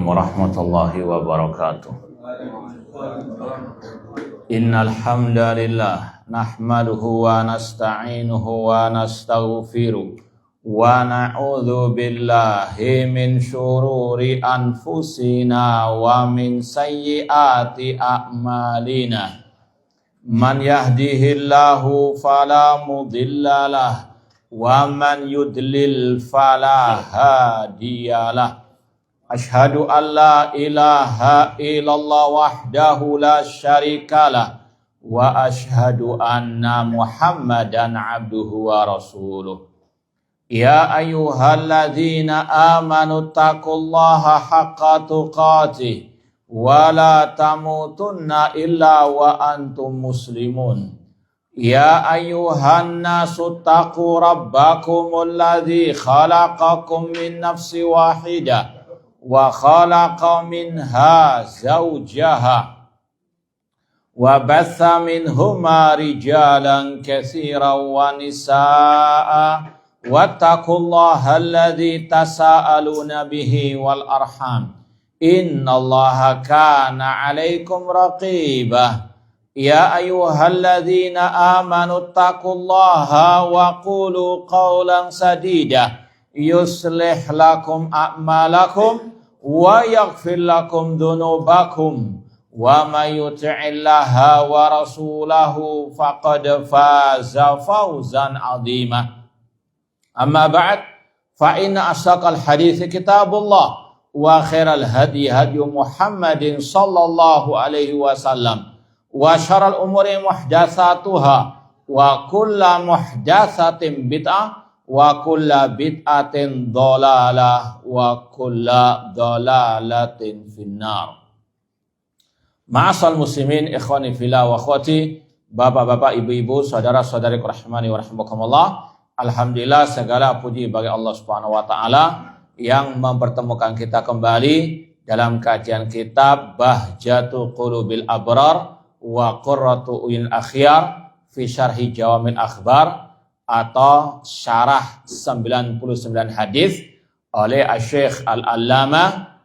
warahmatullahi wabarakatuh. Innal hamdalillah nahmaduhu wa nasta'inuhu wa nastaghfiruh wa na'udzu billahi min syururi anfusina wa min sayyiati a'malina. Man yahdihillahu fala mudhillalah wa man yudlil fala hadiyalah. Ashhadu an la ilaha illallah wahdahu la syarikalah wa ashhadu anna Muhammadan abduhu wa rasuluh. Ya ayyuhalladzina amanu taqullaha haqqa tuqatih wa la tamutunna illa wa antum muslimun. Ya ayyuhan nasu taqu rabbakumul ladzi khalaqakum min nafsin wahidah wa khalaqa minha zawjaha wa batha minhuma rijalan katsiran wa nisaa'a wattaqullaha alladzi tasaaluna bihi wal arham innallaha kana 'alaikum raqibah. Ya ayyuhalladzina amanu taqullaha wa qulu qawlan sadida yuslih lakum a'malakum wa yaghfir lakum dhunubakum wa may yuti'illaha wa rasulahu faqad faza fawzan 'azima. Amma ba'd, fa inna asdaqal hadits kitabullah wa khairal hadi hadi Muhammadin sallallahu alaihi wasallam wa syarrul umuri muhdatsatuha wa kullu muhdatsatin bid'ah wa kullu bid'atin dhalalah wa kullu dhalalatin finnar. Ma'asal muslimin ikhwani fillah wa akhwati, bapak-bapak, ibu-ibu, saudara-saudari rahimani wa rahimakumullah. Alhamdulillah, segala puji bagi Allah Subhanahu wa taala yang mempertemukan kita kembali dalam kajian kitab Bahjatul Qulubil Abrar wa Qurratu Uyunil Akhyar fi Syarhi Jawamil Akhbar, atau syarah 99 hadis oleh Asy-Syaikh Al-Allamah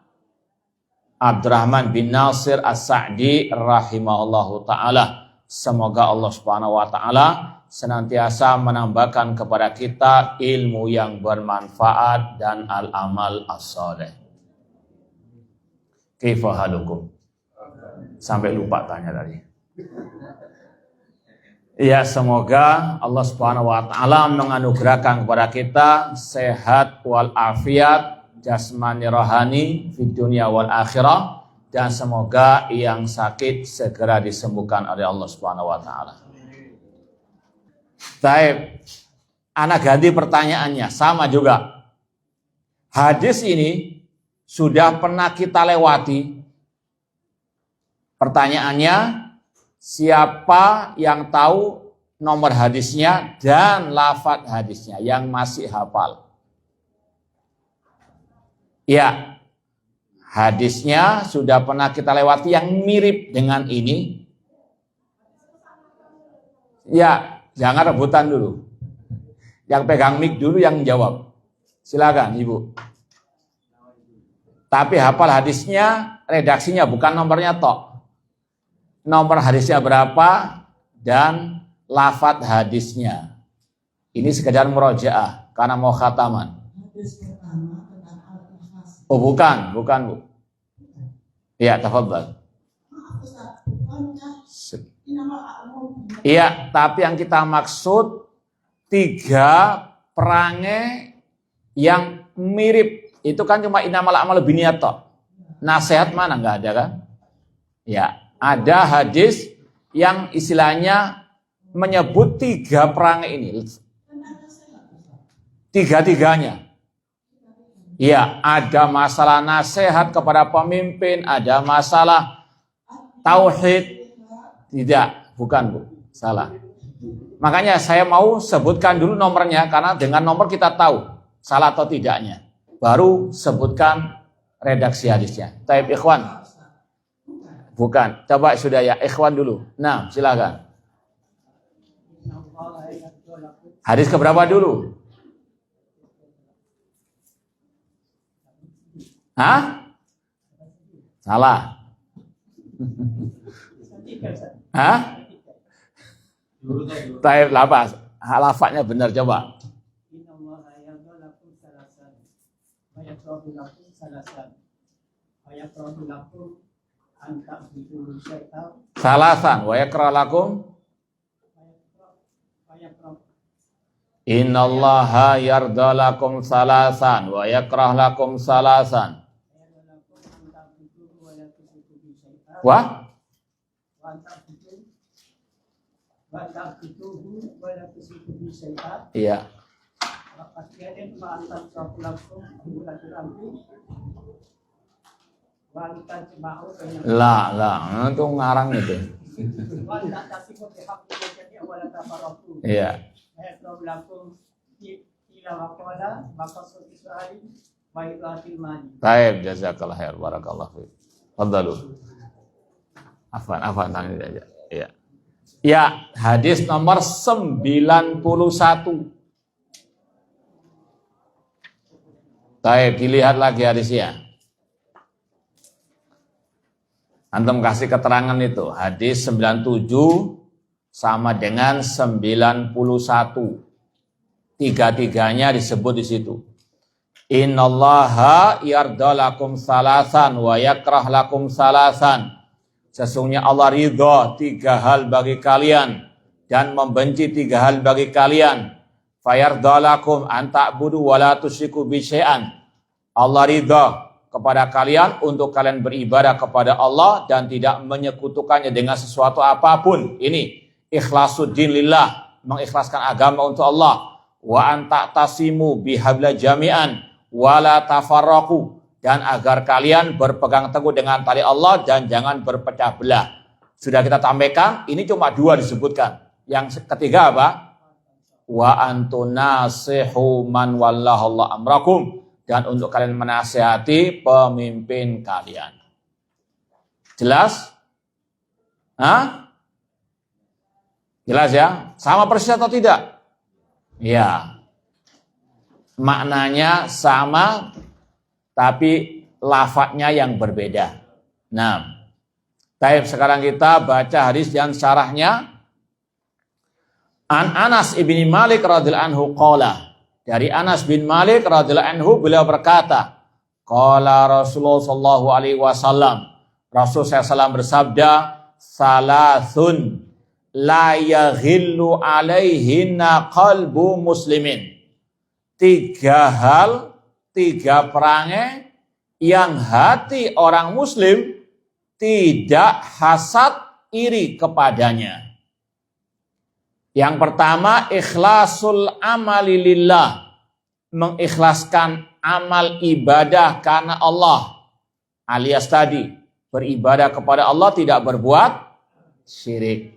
Abdurrahman bin Nasir As-Sa'di rahimahullahu taala. Semoga Allah Subhanahu wa taala senantiasa menambahkan kepada kita ilmu yang bermanfaat dan al-amal as-saleh. Kaifa halukum? Sampai lupa tanya tadi. Ya, semoga Allah Subhanahu wa taala menganugerahkan kepada kita sehat wal afiat jasmani rohani fid dunya wal akhirah, dan semoga yang sakit segera disembuhkan oleh Allah Subhanahu wa taala. Baik, anak ganti pertanyaannya, sama juga. Hadis ini sudah pernah kita lewati. Pertanyaannya, siapa yang tahu nomor hadisnya dan lafadz hadisnya yang masih hafal? Ya, hadisnya sudah pernah kita lewati yang mirip dengan ini. Ya, jangan rebutan dulu. Yang pegang mic dulu yang jawab. Silakan, Ibu. Tapi hafal hadisnya, redaksinya, bukan nomornya tok. Nomor hadisnya berapa dan lafadz hadisnya. Ini sekedar murojaah karena mau khataman. Oh, bukan Bu. Iya, tafadhal. Iya, tapi yang kita maksud 3 perangai yang mirip. Itu kan cuma innamal a'malu binniyat. Nasihat mana, enggak ada kan? Ya, ada hadis yang istilahnya menyebut 3 perangai ini. 3-tiganya. Ya, ada masalah nasihat kepada pemimpin, ada masalah tauhid. Tidak, bukan Bu, salah. Makanya saya mau sebutkan dulu nomornya, karena dengan nomor kita tahu salah atau tidaknya. Baru sebutkan redaksi hadisnya. Taib ikhwan. Bukan, coba sudah ya, ikhwan dulu. Nah, silakan. Hadis keberapa dulu? Hah? Salah. Hah? Taib lapas. Lafadznya benar coba. Salasan wa yakra lakum. Innallaha yarda lakum salasan wa yakrah lakum salasan. Wah? Iya. Lah, itu ngarang itu. Iya. Baik, jazakallah khair, barakallahu fiik. Fadhalu. Afwan aja. Iya. Ya, hadis nomor 91. Baik, dilihat lagi hadisnya. Antum kasih keterangan itu. Hadis 97 sama dengan 91. Tiga-tiganya disebut di situ. Innallaha yardalakum salasan wa yakrah lakum salasan. Sesungguhnya Allah ridha 3 hal bagi kalian dan membenci 3 hal bagi kalian. Fayardalakum an ta'budu wa la tusyriku bi syai'an. Allah ridha kepada kalian untuk kalian beribadah kepada Allah dan tidak menyekutukannya dengan sesuatu apapun. Ini ikhlasuddin lillah, mengikhlaskan agama untuk Allah. Wa an ta'tasimu bihabla jami'an wa la tafarraqu, dan agar kalian berpegang teguh dengan tali Allah dan jangan berpecah belah. Sudah kita sampaikan, ini cuma 2 disebutkan. Yang ketiga apa? Wa antunasihu man wallahu amrakum, dan untuk kalian menasihati pemimpin kalian. Jelas? Hah? Jelas ya? Sama persis atau tidak? Ya. Maknanya sama, tapi lafadznya yang berbeda. Nah, baik, sekarang kita baca hadis yang syarahnya. An Anas ibni Malik radhiyallahu anhu qala, dari Anas bin Malik radhiyallahu anhu beliau berkata, qala Rasulullah sallallahu alaihi wasallam, Rasul SAW bersabda, salasun la yaghillu alaihinna qalbu muslimin. 3 hal, 3 perangai yang hati orang muslim tidak hasad iri kepadanya. Yang pertama, ikhlasul amali lillah, mengikhlaskan amal ibadah karena Allah, alias tadi beribadah kepada Allah tidak berbuat syirik.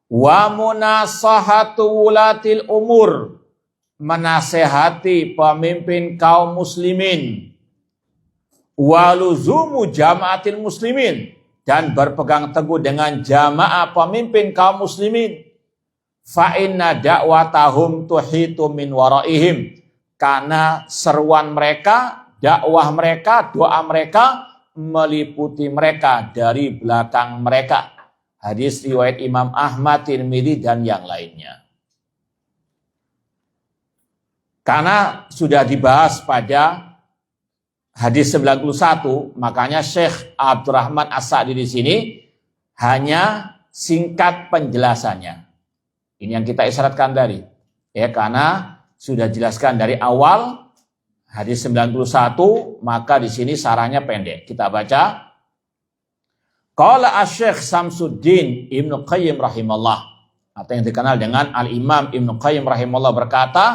Wa munasahatu wulatil umur, menasehati pemimpin kaum muslimin. Waluzumu jamaatil muslimin, dan berpegang teguh dengan jamaah pemimpin kaum muslimin. Fa inna da'watahum tuhitu min waraihim, karena seruan mereka, dakwah mereka, doa mereka meliputi mereka dari belakang mereka. Hadis riwayat Imam Ahmad, Tirmidzi dan yang lainnya. Karena sudah dibahas pada hadis 91, makanya Syekh Abdurrahman As-Sa'di di sini hanya singkat penjelasannya. Ini yang kita isyaratkan tadi. Ya, karena sudah jelaskan dari awal hadis 91, maka di sini sarahnya pendek. Kita baca. Qala Asy-Syaikh Samsuddin Ibnu Qayyim rahimahullah, atau yang dikenal dengan Al-Imam Ibnu Qayyim rahimahullah berkata,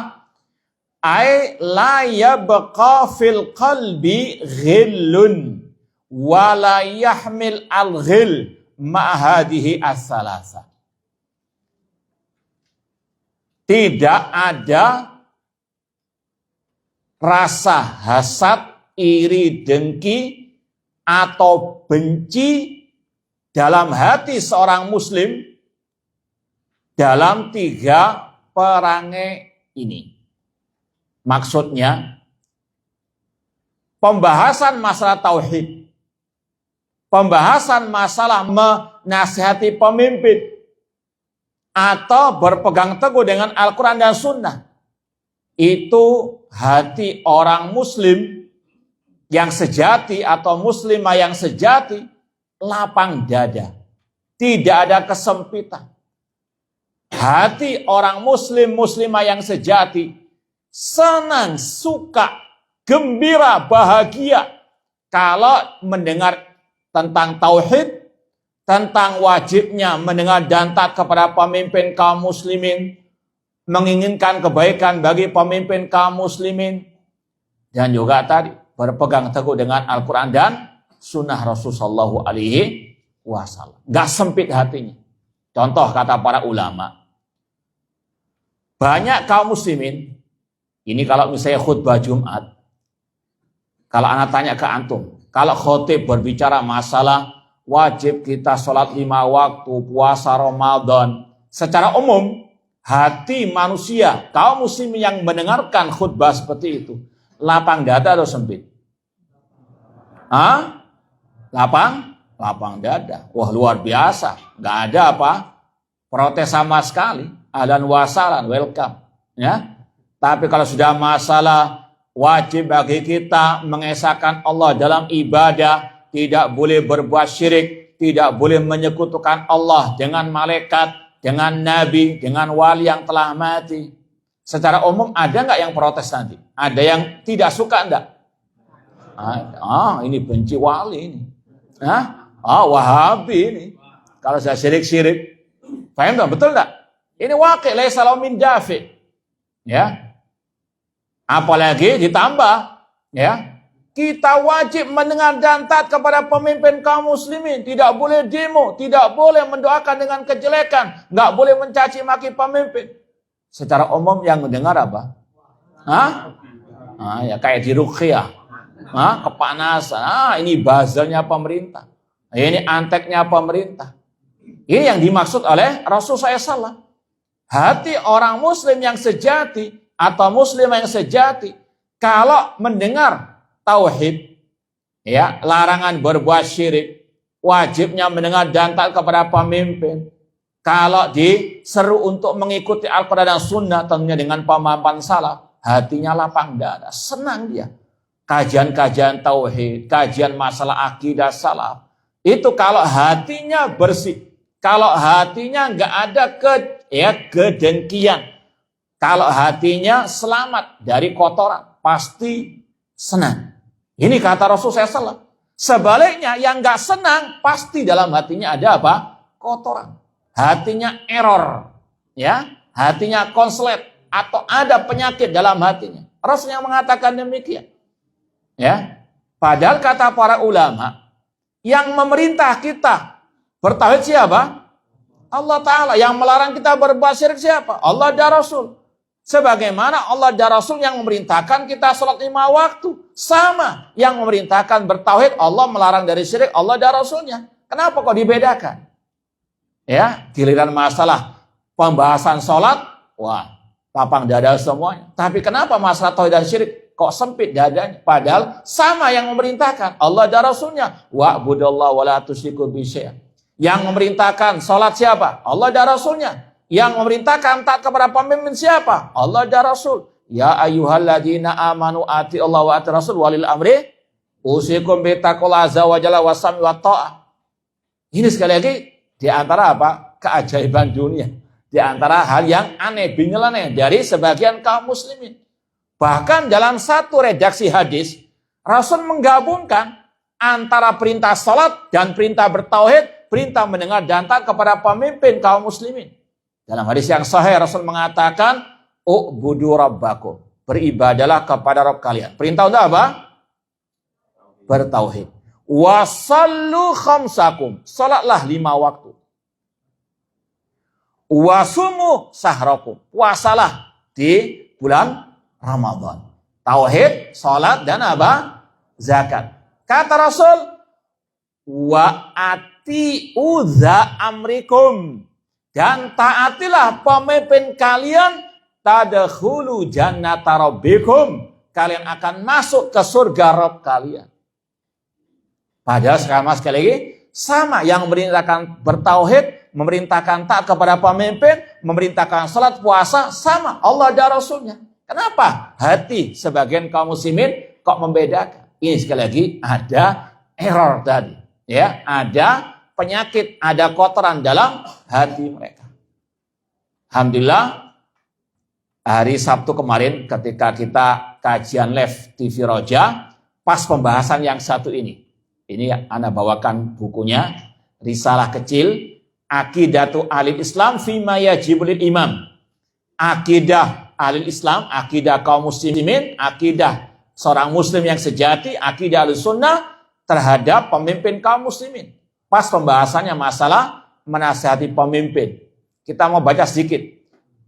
ai la yabqa fil qalbi ghillun wa la yahmil al-ghill ma hadhihi as-salasa. Tidak ada rasa hasad, iri, dengki atau benci dalam hati seorang muslim dalam 3 perangai ini. Maksudnya, pembahasan masalah tauhid pembahasan masalah menasihati pemimpin atau berpegang teguh dengan Al-Quran dan Sunnah, itu hati orang muslim yang sejati atau muslimah yang sejati lapang dada, tidak ada kesempitan. Hati orang muslim muslimah yang sejati senang, suka, gembira, bahagia kalau mendengar tentang tauhid, tentang wajibnya mendengar dan taat kepada pemimpin kaum muslimin, menginginkan kebaikan bagi pemimpin kaum muslimin, dan juga tadi berpegang teguh dengan Al-Quran dan Sunnah Rasulullah SAW. Gak sempit hatinya. Contoh kata para ulama, banyak kaum muslimin, ini kalau misalnya khutbah Jumat, kalau anak tanya ke antum, kalau khotib berbicara masalah wajib kita sholat 5 waktu, puasa Ramadan, secara umum, hati manusia, kaum muslim yang mendengarkan khutbah seperti itu, lapang dada atau sempit? Hah? Lapang dada. Wah, luar biasa. Gak ada apa? Protes sama sekali. Ahlan wa sahlan, welcome. Ya. Tapi kalau sudah masalah wajib bagi kita mengesahkan Allah dalam ibadah, tidak boleh berbuat syirik, tidak boleh menyekutukan Allah dengan malaikat, dengan nabi, dengan wali yang telah mati. Secara umum ada nggak yang protes nanti? Ada yang tidak suka enggak? Ini benci wali ini. Wahabi ini. Kalau saya syirik-syirik. Paham tak? Betul tak? Ini wakil laisa lahu min dafi. Ya. Apalagi ditambah, ya. Kita wajib mendengar dan taat kepada pemimpin kaum muslimin. Tidak boleh demo, tidak boleh mendoakan dengan kejelekan, enggak boleh mencaci maki pemimpin. Secara umum yang mendengar apa? Ya kayak di Ruqyah. Kepanasan. Ini buzzernya pemerintah. Ini anteknya pemerintah. Ini yang dimaksud oleh Rasulullah SAW. Hati orang muslim yang sejati atau muslim yang sejati, kalau mendengar tauhid, ya, larangan berbuat syirik, wajibnya mendengar dan taat kepada pemimpin. Kalau diseru untuk mengikuti Al-Quran dan Sunnah, tentunya dengan pemahaman salaf, hatinya lapang dada, senang dia. Kajian-kajian tauhid, kajian masalah akidah salaf, itu kalau hatinya bersih, kalau hatinya nggak ada kedengkian, kalau hatinya selamat dari kotoran, pasti senang. Ini kata Rasulullah SAW. Sebaliknya yang nggak senang, pasti dalam hatinya ada apa? Kotoran. Hatinya error, ya, hatinya konslet atau ada penyakit dalam hatinya. Rasulnya mengatakan demikian. Ya, padahal kata para ulama, yang memerintah kita bertauhid siapa? Allah Ta'ala. Yang melarang kita berbuat syirik siapa? Allah dan Rasul. Sebagaimana Allah dan Rasul yang memerintahkan kita sholat 5 waktu. Sama, yang memerintahkan bertauhid, Allah melarang dari syirik, Allah dan Rasulnya. Kenapa kok dibedakan? Ya, giliran masalah pembahasan sholat, wah, lapang dada semuanya. Tapi kenapa masalah tauhid dan syirik kok sempit dadanya? Padahal sama yang memerintahkan, Allah dan Rasulnya. Wa'budallaha wa la tusyriku bihi syai'an. Yang memerintahkan sholat siapa? Allah dan Rasulnya. Yang memerintahkan taat kepada pemimpin siapa? Allah dan Rasul. Ya ayyuhalladzina amanu ati Allah wa ati Rasul walil amri usikum bittaqwallahi azza wa jalla wa sami wa ta'ah. Ini sekali lagi di antara apa? Keajaiban dunia. Di antara hal yang aneh, bingelaneh dari sebagian kaum muslimin. Bahkan dalam satu redaksi hadis, Rasul menggabungkan antara perintah salat dan perintah bertauhid, perintah mendengar dan taat kepada pemimpin kaum muslimin. Dalam hadis yang sahih, Rasul mengatakan, u'budu rabbakum. Beribadalah kepada Rabb kalian. Perintah untuk apa? Bertauhid. Wasallu khamsakum. Salatlah 5 waktu. Wasumu sahrakum. Puasalah di bulan Ramadan. Tauhid, salat, dan apa? Zakat. Kata Rasul, wa ati'u dza amrikum. Dan taatilah pemimpin kalian, tadkhulu jannata rabbikum. Kalian akan masuk ke surga Rabb kalian. Padahal sekali lagi sama, yang memerintahkan bertauhid, memerintahkan taat kepada pemimpin, memerintahkan salat puasa, sama Allah dan Rasulnya. Kenapa hati sebagian kaum muslimin kok membedakan? Ini sekali lagi ada error tadi, ya, ada penyakit, ada kotoran dalam hati mereka. Alhamdulillah, hari Sabtu kemarin ketika kita kajian live TV Roja, pas pembahasan yang satu ini Ana bawakan bukunya, risalah kecil, Aqidatu Ahlil Islam Fima Yajibul Imam. Akidah Ahlil Islam, akidah kaum muslimin, akidah seorang muslim yang sejati, akidah Ahlus Sunnah terhadap pemimpin kaum muslimin. Pas pembahasannya masalah menasihati pemimpin. Kita mau baca sedikit.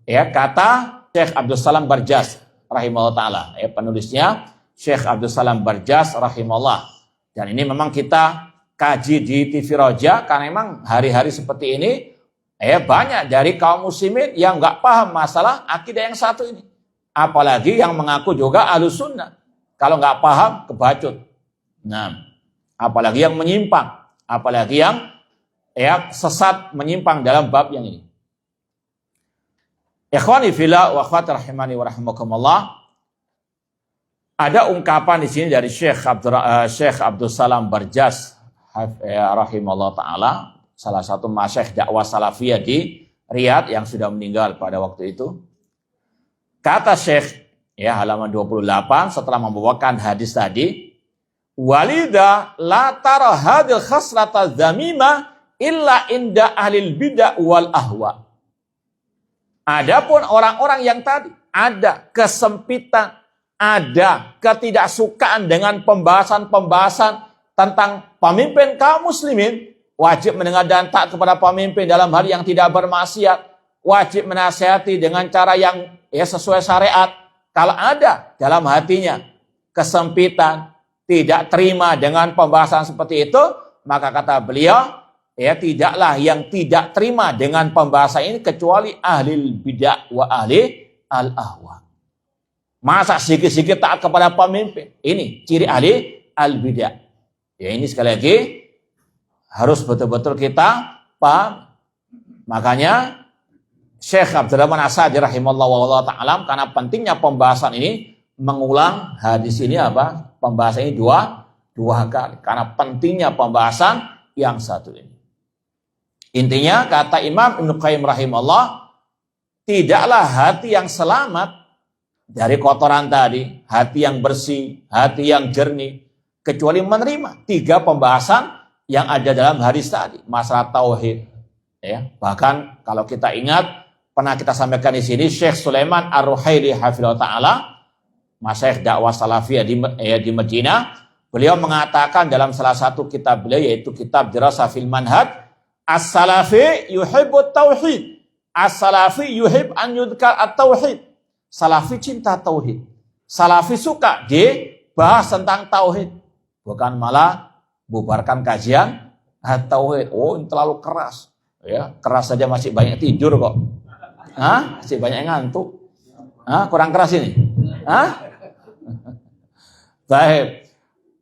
Ya, kata Syekh Abdul Salam Barjas rahimahullah taala, ya, penulisnya Syekh Abdul Salam Barjas rahimahullah. Dan ini memang kita kaji di TV Roja karena memang hari-hari seperti ini banyak dari kaum muslimin yang nggak paham masalah akidah yang satu ini. Apalagi yang mengaku juga Ahlus Sunnah. Kalau nggak paham, kebacut. Nah, apalagi yang menyimpang, apalagi yang sesat menyimpang dalam bab yang ini. Ikhwani fillah wa akhwati rahimani wa rahimakumullah. Ada ungkapan di sini dari Syekh Abdul Salam Barjas rahimahullah taala, salah satu masyayikh dakwah salafiyah di Riyadh yang sudah meninggal pada waktu itu. Kata Syekh, halaman 28 setelah membawakan hadis tadi, walida la tara hadil khaslata dzamima illa inda ahlil bid'ah wal ahwa. Adapun orang-orang yang tadi ada kesempitan, ada ketidaksukaan dengan pembahasan-pembahasan tentang pemimpin kaum muslimin, wajib mendengar dan taat kepada pemimpin dalam hal yang tidak bermaksiat, wajib menasihati dengan cara yang sesuai syariat. Kalau ada dalam hatinya kesempitan, tidak terima dengan pembahasan seperti itu, maka kata beliau, tidaklah yang tidak terima dengan pembahasan ini kecuali ahli bidah wa ahli al-ahwa. Masa sedikit-sedikit taat kepada pemimpin? Ini ciri ahli al-bidah. Ya, ini sekali lagi harus betul-betul kita paham. Makanya Syekh Abdurrahman As-Sa'di rahimahullah ta'ala, karena pentingnya pembahasan ini, mengulang hadis ini pembahasan ini dua kali. Karena pentingnya pembahasan yang satu ini. Intinya kata Imam Ibnu Qayyim rahimahullah, tidaklah hati yang selamat dari kotoran tadi, hati yang bersih, hati yang jernih, kecuali menerima 3 pembahasan yang ada dalam hadis tadi, masalah tauhid. Bahkan kalau kita ingat, pernah kita sampaikan di sini, Syekh Sulaiman Ar-Ruhaili hafizahullah taala, masyayikh dakwah salafiyah di Madinah, beliau mengatakan dalam salah satu kitab beliau, yaitu kitab Dirasah fil Manhaj, as-salafi yuhibbut tauhid, as-salafi yuhib an yudhkar at-tauhid. Salafi cinta tauhid. Salafi suka dibahas tentang tauhid. Bukan malah bubarkan kajian tauhid. Oh, ini terlalu keras. Keras saja masih banyak tidur kok. Masih banyak ngantuk. Kurang keras ini. Baik.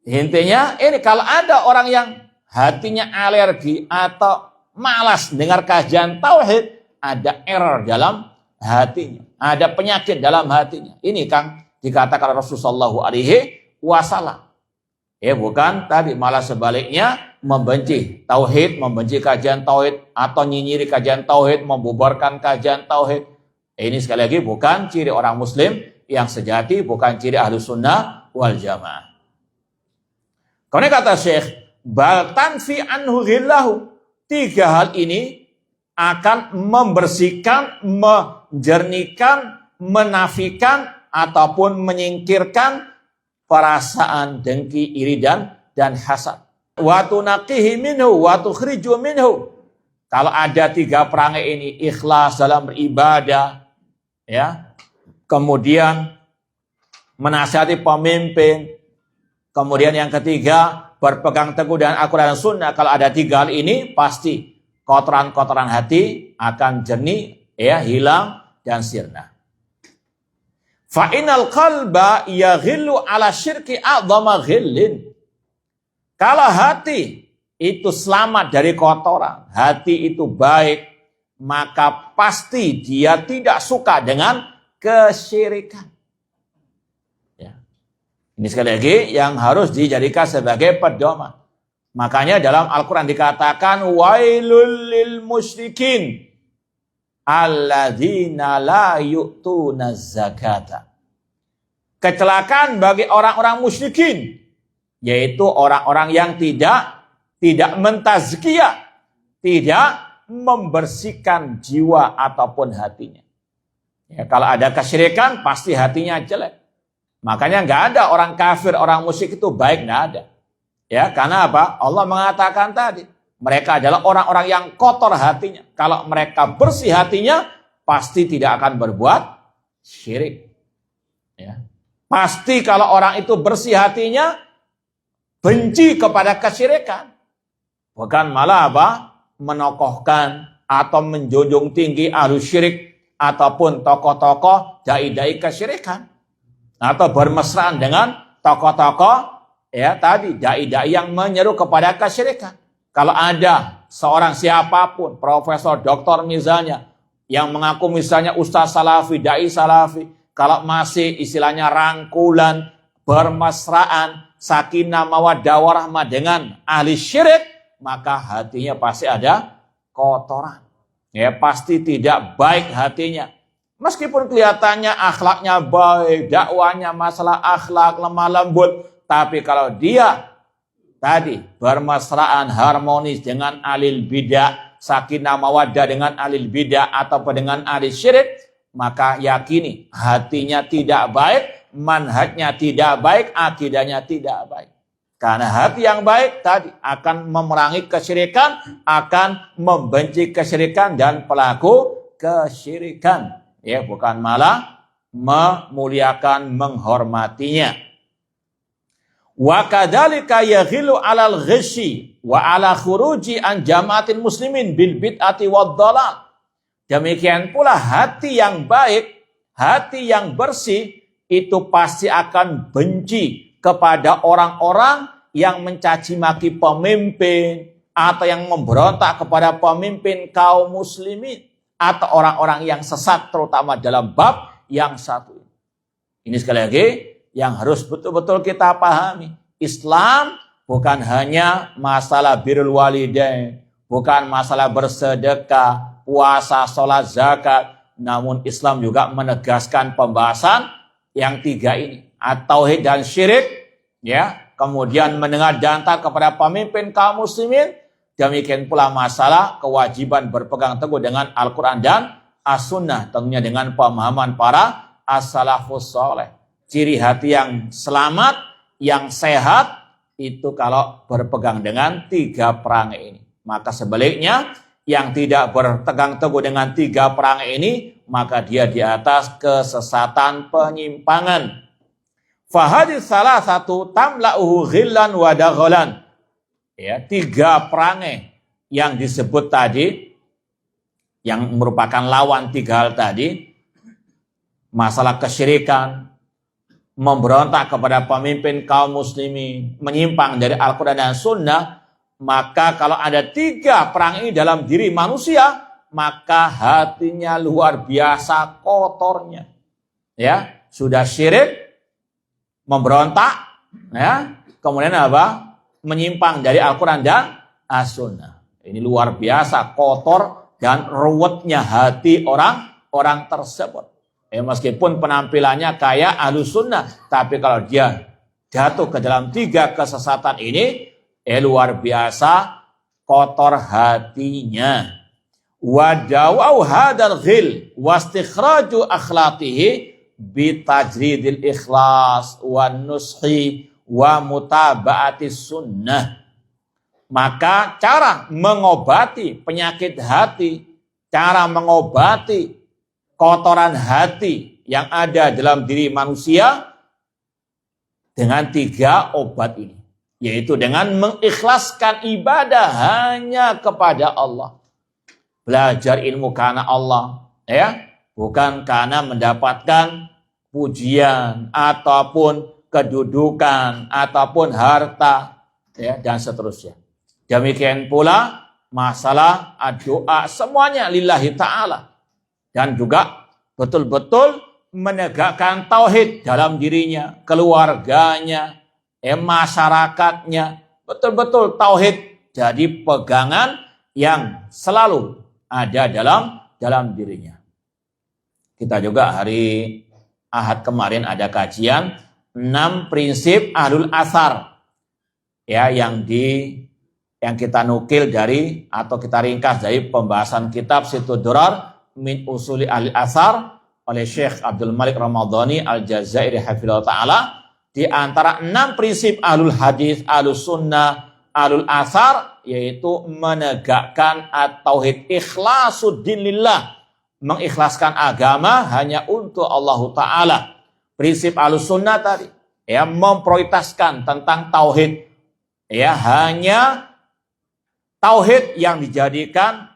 Intinya ini, kalau ada orang yang hatinya alergi atau malas dengar kajian tauhid, ada error dalam hatinya, ada penyakit dalam hatinya. Ini Kang dikatakan Rasulullah SAW. Bukan tadi malah sebaliknya membenci tauhid, membenci kajian tauhid, atau nyinyiri kajian tauhid, membubarkan kajian tauhid. Ini sekali lagi bukan ciri orang muslim yang sejati, bukan ciri Ahlus Sunnah wal Jamaah. Kemudian kata Syekh, bal tanfi anhu ghillahu. 3 hal ini akan membersihkan, menjernihkan, menafikan ataupun menyingkirkan perasaan dengki, iri dan hasad. Wa tunaqihi minhu wa tukhriju minhu. Kalau ada 3 perangai ini, ikhlas dalam beribadah, kemudian menasihati pemimpin, kemudian yang ketiga berpegang teguh dengan Al-Quran dan Sunnah. Kalau ada 3 hal ini, pasti kotoran-kotoran hati akan jernih, hilang dan sirna. Fa innal qalba yaghillu ala syirki a'dhama ghillin. Kalau hati itu selamat dari kotoran, hati itu baik, maka pasti dia tidak suka dengan kesyirikan. Ya. Ini sekali lagi yang harus dijadikan sebagai pedoman. Makanya dalam Al-Quran dikatakan wailul lil musyrikin alladzina la yu'tuna zakata. Kecelakaan bagi orang-orang musyrikin, yaitu orang-orang yang tidak mentazkiyah, tidak membersihkan jiwa ataupun hatinya. Ya, kalau ada kesyirikan pasti hatinya jelek. Makanya nggak ada orang kafir, orang musyrik itu baik, nggak ada. Ya, karena apa? Allah mengatakan tadi, mereka adalah orang-orang yang kotor hatinya. Kalau mereka bersih hatinya, pasti tidak akan berbuat syirik. Ya. Pasti kalau orang itu bersih hatinya, benci kepada kesyirikan. Bukan malah apa? Menokohkan atau menjunjung tinggi ahlu syirik ataupun tokoh-tokoh dai-dai kesyirikan. Atau bermesraan dengan tokoh-tokoh ya tadi dai-dai yang menyeru kepada kesyirikan. Kalau ada seorang siapapun, profesor, doktor misalnya, yang mengaku misalnya ustaz salafi, dai salafi, kalau masih istilahnya rangkulan, bermesraan, sakinah mawaddah warahmah dengan ahli syirik, maka hatinya pasti ada kotoran. Ya, pasti tidak baik hatinya. Meskipun kelihatannya akhlaknya baik, dakwanya masalah akhlak, lemah lembut, tapi kalau dia tadi bermesraan harmonis dengan alil bidah, sakinah mawaddah dengan alil bidah ataupun dengan ahli syirik, maka yakini hatinya tidak baik, manhajnya tidak baik, akidahnya tidak baik. Karena hati yang baik tadi akan memerangi kesyirikan, akan membenci kesyirikan dan pelaku kesyirikan. Ya, bukan malah memuliakan, menghormatinya. Wa kadzalika yaghilu 'alal ghisyi wa 'ala khuruji an jama'atil muslimin bil bid'ati wad dhalal. Demikian pula hati yang baik, hati yang bersih itu pasti akan benci kepada orang-orang yang mencaci maki pemimpin atau yang memberontak kepada pemimpin kaum muslimin atau orang-orang yang sesat terutama dalam bab yang satu. Ini sekali lagi yang harus betul-betul kita pahami. Islam bukan hanya masalah birrul walidain, bukan masalah bersedekah, puasa, sholat, zakat. Namun Islam juga menegaskan pembahasan yang tiga ini. At-tauhid dan syirik, ya. Kemudian menengadah kepada pemimpin kaum muslimin. Demikian pula masalah kewajiban berpegang teguh dengan Al-Quran dan As-Sunnah. Tentunya dengan pemahaman para as-salafus soleh. Ciri hati yang selamat, yang sehat, itu kalau berpegang dengan tiga perangai ini. Maka sebaliknya, yang tidak berpegang teguh dengan tiga perangai ini, maka dia di atas kesesatan penyimpangan. Fahadis salah satu tamla'uhu ghillan wa daghalan. Ya, tiga perangai yang disebut tadi, yang merupakan lawan tiga hal tadi, masalah kesyirikan, memberontak kepada pemimpin kaum muslimin, menyimpang dari Al-Quran dan Sunnah, maka kalau ada tiga perang ini dalam diri manusia, maka hatinya luar biasa kotornya. Ya, sudah syirik, memberontak, ya, kemudian apa? Menyimpang dari Al-Quran dan As-Sunnah. Ini luar biasa kotor dan ruwetnya hati orang tersebut. Meskipun penampilannya kayak Ahlus Sunnah, tapi kalau dia jatuh ke dalam tiga kesesatan ini, luar biasa kotor hatinya. Wadawau hadal ghil wastikhraju akhlatihi bitajridil ikhlas wan nushi wa mutaba'atis sunnah. Maka cara mengobati penyakit hati, cara mengobati kotoran hati yang ada dalam diri manusia dengan tiga obat ini, yaitu dengan mengikhlaskan ibadah hanya kepada Allah. Belajar ilmu karena Allah, ya, bukan karena mendapatkan pujian ataupun kedudukan ataupun harta. ya, dan seterusnya. Demikian pula masalah doa semuanya lillahi ta'ala. Dan juga betul-betul menegakkan tauhid dalam dirinya, keluarganya, masyarakatnya. Betul-betul tauhid jadi pegangan yang selalu ada dalam dirinya. Kita juga hari Ahad kemarin ada kajian 6 prinsip ahlul athar, ya, yang kita nukil dari atau kita ringkas dari pembahasan kitab Situd Durar min Usuli Ahli Athar oleh Syekh Abdul Malik Ramadhani Al-Jazairi hafizahullah ta'ala. Di antara 6 prinsip ahlul hadis, ahlus sunnah, ahlul athar, yaitu menegakkan at-tauhid, ikhlasuddin lillah, mengikhlaskan agama hanya untuk Allah Ta'ala. Prinsip ahlus sunnah tadi, ya, memprioritaskan tentang tauhid, ya, hanya tauhid yang dijadikan,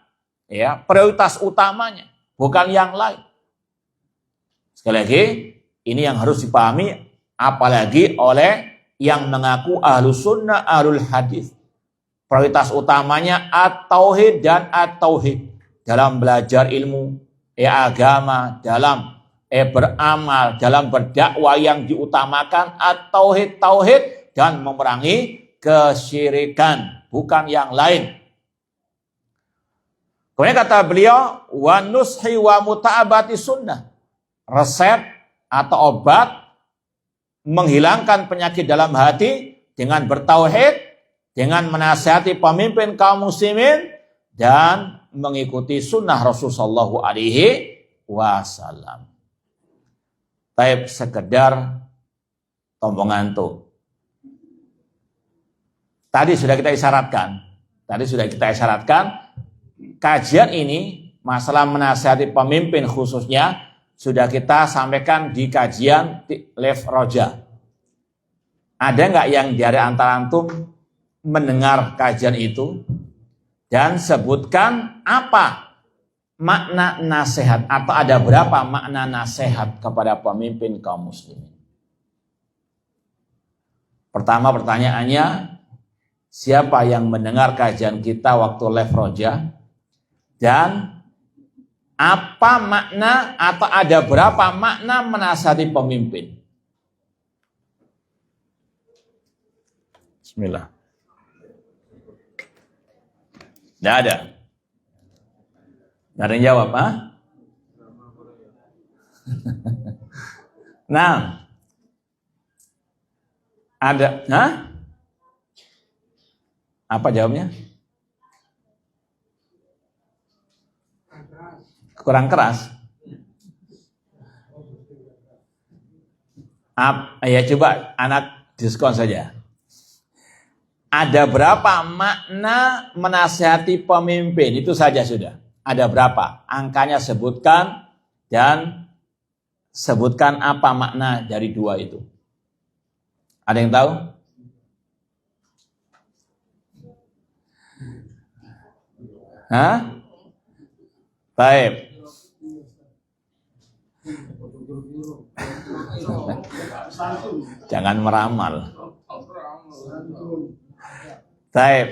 ya, prioritas utamanya, bukan yang lain. Sekali lagi, ini yang harus dipahami, apalagi oleh yang mengaku ahlus sunnah, ahlul hadis. Prioritas utamanya at-tauhid dan at-tauhid dalam belajar ilmu, agama, dalam beramal, dalam berdakwah yang diutamakan at-tauhid, tauhid, dan memerangi kesyirikan, bukan yang lain. Kemudian kata beliau, wa nushi wa muta'abati sunnah, resep atau obat menghilangkan penyakit dalam hati dengan bertauhid, dengan menasihati pemimpin kaum muslimin, dan mengikuti sunnah Rasulullah SAW. Taib sekedar tombongan tuh. Tadi sudah kita isyaratkan, kajian ini, masalah menasihati pemimpin khususnya, sudah kita sampaikan di kajian Live Roja. Ada nggak yang dari antara antum mendengar kajian itu dan sebutkan apa makna nasihat, atau ada berapa makna nasihat kepada pemimpin kaum muslimin? Pertama pertanyaannya, siapa yang mendengar kajian kita waktu Live Roja, dan apa makna atau ada berapa makna menasihati pemimpin? Bismillah. Tidak ada. Tidak ada yang jawab, ha? Nah, ada, apa jawabnya? Kurang keras. Ya coba anak diskon saja. Ada berapa makna menasihati pemimpin? Itu saja sudah. Ada berapa? Angkanya sebutkan, dan sebutkan apa makna dari dua itu. Ada yang tahu? Hah? Baik. Jangan meramal. Baik.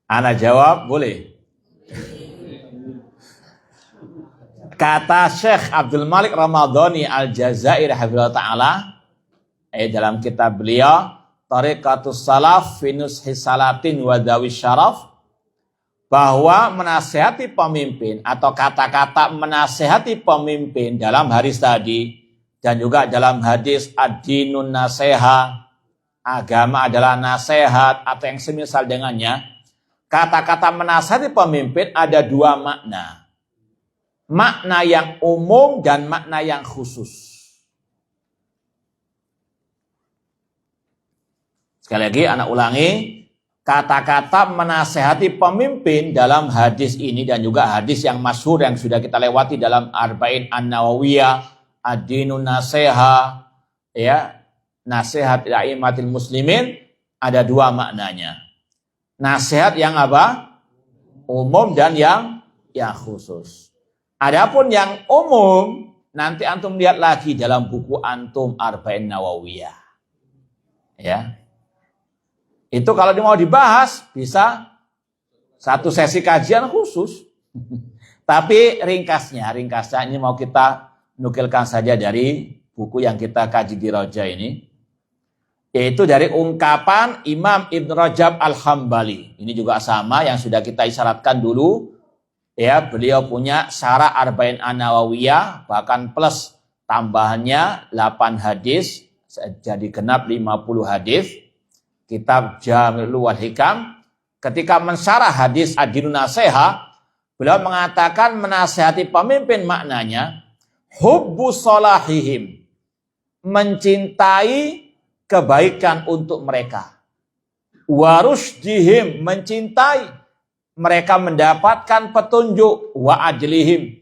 Ana jawab, boleh. Kata Syekh Abdul Malik Ramadhani Al-Jazairi hafizahullah ta'ala, dalam kitab beliau Tariqatus Salaf fi Nushi Salatin wa Dawi Syaraf, bahwa menasihati pemimpin atau kata-kata menasihati pemimpin dalam hadis tadi, dan juga dalam hadis ad-dinun nasiha, agama adalah nasihat, atau yang semisal dengannya, kata-kata menasihati pemimpin ada dua makna. Makna yang umum dan makna yang khusus. Sekali lagi anak ulangi, kata-kata menasehati pemimpin dalam hadis ini dan juga hadis yang masyhur yang sudah kita lewati dalam Arba'in An-Nawawiyah, ad-dinun nasiha, ya, nasihat a'immatil muslimin, ada dua maknanya. Nasihat yang apa? Umum dan yang khusus. Adapun yang umum nanti antum lihat lagi dalam buku antum Arba'in Nawawiyah. Ya. Itu kalau mau dibahas bisa satu sesi kajian khusus. Tapi ringkasnya ini mau kita nukilkan saja dari buku yang kita kaji di Roja ini. Yaitu dari ungkapan Imam Ibn Rajab Al-Hambali. Ini juga sama yang sudah kita isyaratkan dulu. Ya, beliau punya Syarah Arba'in An-Nawawiyah, bahkan plus tambahannya 8 hadis, jadi genap 50 hadis. Kitab Jami'ul wal Hikam. Ketika mensyarah hadis Ad-Dinun Nasiha, beliau mengatakan menasihati pemimpin maknanya hubbu salahihim, mencintai kebaikan untuk mereka. Wa rushdihim, mencintai mereka mendapatkan petunjuk. Wa adlihim,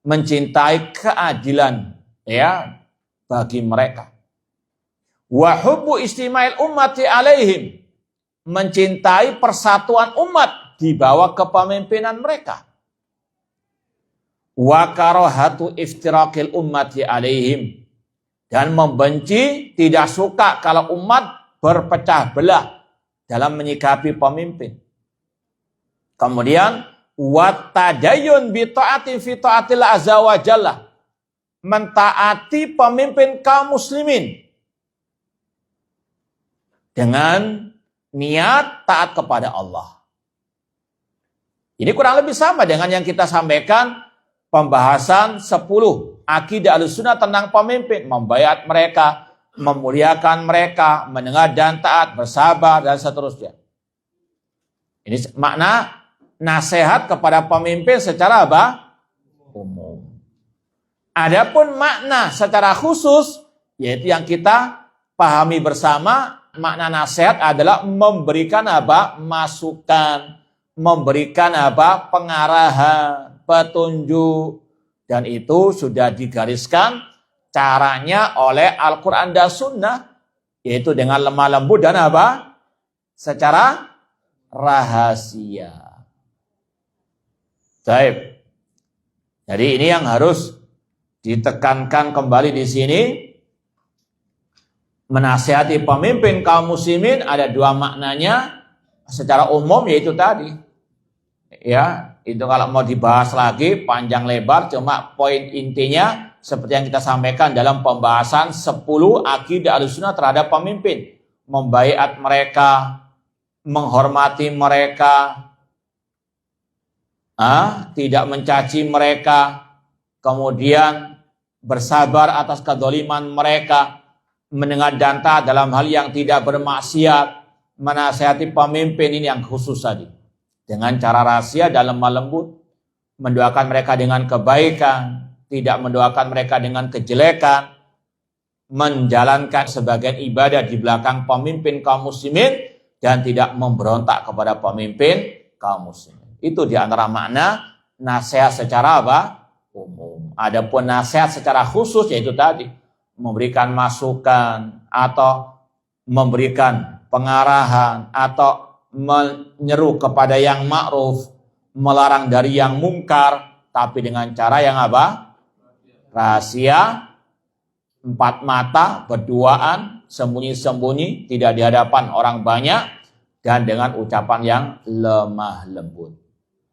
mencintai keadilan ya bagi mereka. Wa hubbu istima'il ummati alaihim, mencintai persatuan umat di bawah kepemimpinan mereka. Wa karahatu iftiraqil ummati alaihim, dan membenci, tidak suka kalau umat berpecah belah dalam menyikapi pemimpin. Kemudian wa tadayyun bi ta'ati fi ta'atil azza wa jalla, mentaati pemimpin kaum muslimin dengan niat taat kepada Allah. Ini kurang lebih sama dengan yang kita sampaikan pembahasan 10 akidah Ahlussunnah tentang pemimpin, membayat mereka, memuliakan mereka, mendengar dan taat, bersabar dan seterusnya. Ini makna nasihat kepada pemimpin secara apa? Umum. Adapun makna secara khusus, yaitu yang kita pahami bersama, makna nasihat adalah memberikan apa? Masukan, memberikan apa? Pengarahan, petunjuk. Dan itu sudah digariskan caranya oleh Al-Quran dan Sunnah, yaitu dengan lemah lembut dan apa? Secara rahasia. Baik. Jadi ini yang harus ditekankan kembali di sini. Menasihati pemimpin kaum muslimin ada 2 maknanya secara umum, yaitu tadi. Ya, itu kalau mau dibahas lagi panjang lebar, cuma poin intinya seperti yang kita sampaikan dalam pembahasan 10 akidah Ahlussunnah terhadap pemimpin. Membaiat mereka, menghormati mereka, tidak mencaci mereka, kemudian bersabar atas kedzaliman mereka, mendengar dan taat dalam hal yang tidak bermaksiat, menasihati pemimpin ini yang khusus tadi. Dengan cara rahasia dan lemah lembut, mendoakan mereka dengan kebaikan, tidak mendoakan mereka dengan kejelekan, menjalankan sebagian ibadah di belakang pemimpin kaum muslimin, dan tidak memberontak kepada pemimpin kaum muslimin. Itu di antara makna nasihat secara apa? Umum. Adapun nasihat secara khusus yaitu tadi, memberikan masukan atau memberikan pengarahan atau menyeru kepada yang ma'ruf, melarang dari yang mungkar, tapi dengan cara yang apa? Rahasia, 4 mata, berduaan, sembunyi-sembunyi, tidak di hadapan orang banyak, dan dengan ucapan yang lemah lembut.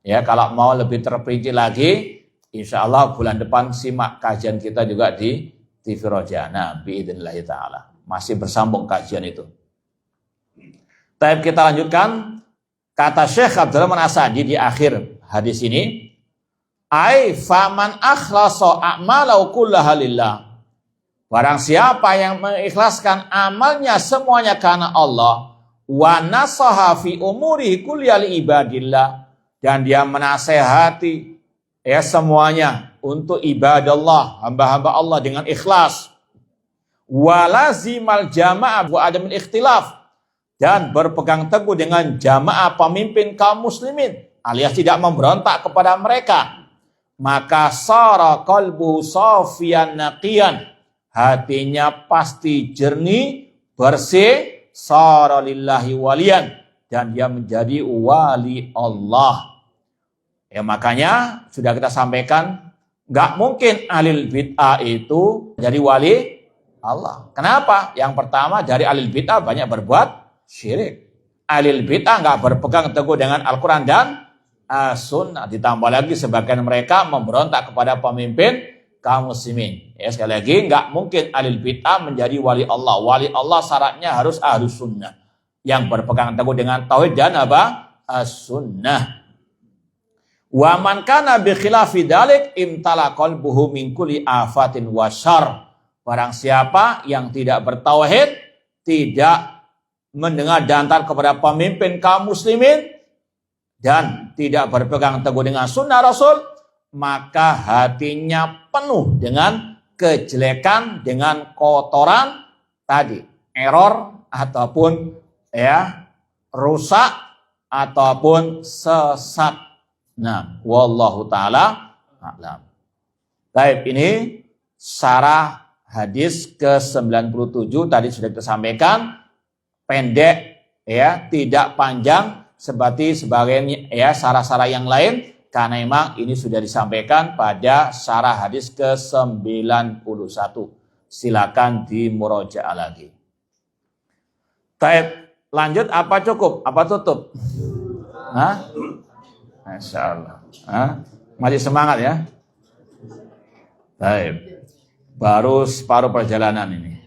Ya, kalau mau lebih terperinci lagi, insya Allah bulan depan simak kajian kita juga di TV Roja. Nah, biidznillah ta'ala. Masih bersambung kajian itu. Tapi kita lanjutkan. Kata Syekh Abdurrahman As-Sa'di di akhir hadis ini. Ai faman akhlasa a'malahu kullaha lillah. Barang siapa yang mengikhlaskan amalnya semuanya karena Allah. Wa nasaha fi umurihi kulliyal ibadillah. Dan dia menasehati semuanya untuk ibadah Allah, hamba-hamba Allah dengan ikhlas. Walazimal jama'ah wa adamil ikhtilaf, dan berpegang teguh dengan jamaah pemimpin kaum muslimin, alias tidak memberontak kepada mereka. Maka sara qalbu safiyan naqiyan, hatinya pasti jernih, bersih, sara lillahi waliyan, dan dia menjadi wali Allah. Ya, makanya sudah kita sampaikan, nggak mungkin ahlul bid'ah itu jadi wali Allah. Kenapa? Yang pertama, dari ahlul bid'ah banyak berbuat syirik. Ahlul bid'ah nggak berpegang teguh dengan Al-Quran dan Sunnah. Ditambah lagi sebagian mereka memberontak kepada pemimpin kaum muslimin. Ya, sekali lagi nggak mungkin ahlul bid'ah menjadi wali Allah. Wali Allah syaratnya harus ahlus sunnah yang berpegang teguh dengan tauhid dan apa? As-sunnah. Wa man kana bi khilafi dzalik imtala qalbuhu min kulli afatin wa syarr. Barang siapa yang tidak bertauhid, tidak mendengar dan taat kepada pemimpin kaum muslimin dan tidak berpegang teguh dengan sunnah Rasul, maka hatinya penuh dengan kejelekan, dengan kotoran tadi, error ataupun rusak ataupun sesat. Nah, wallahu taala a'lam. Baik, ini syarah hadis ke-97 tadi sudah kita sampaikan, pendek ya, tidak panjang seperti sebagian syarah-syarah yang lain, karena memang ini sudah disampaikan pada syarah hadis ke-91. Silakan dimurojaah lagi. Baik, lanjut apa cukup? Apa tutup? Hah? Masya Allah. Masih semangat ya? Baik. Baru separuh perjalanan ini.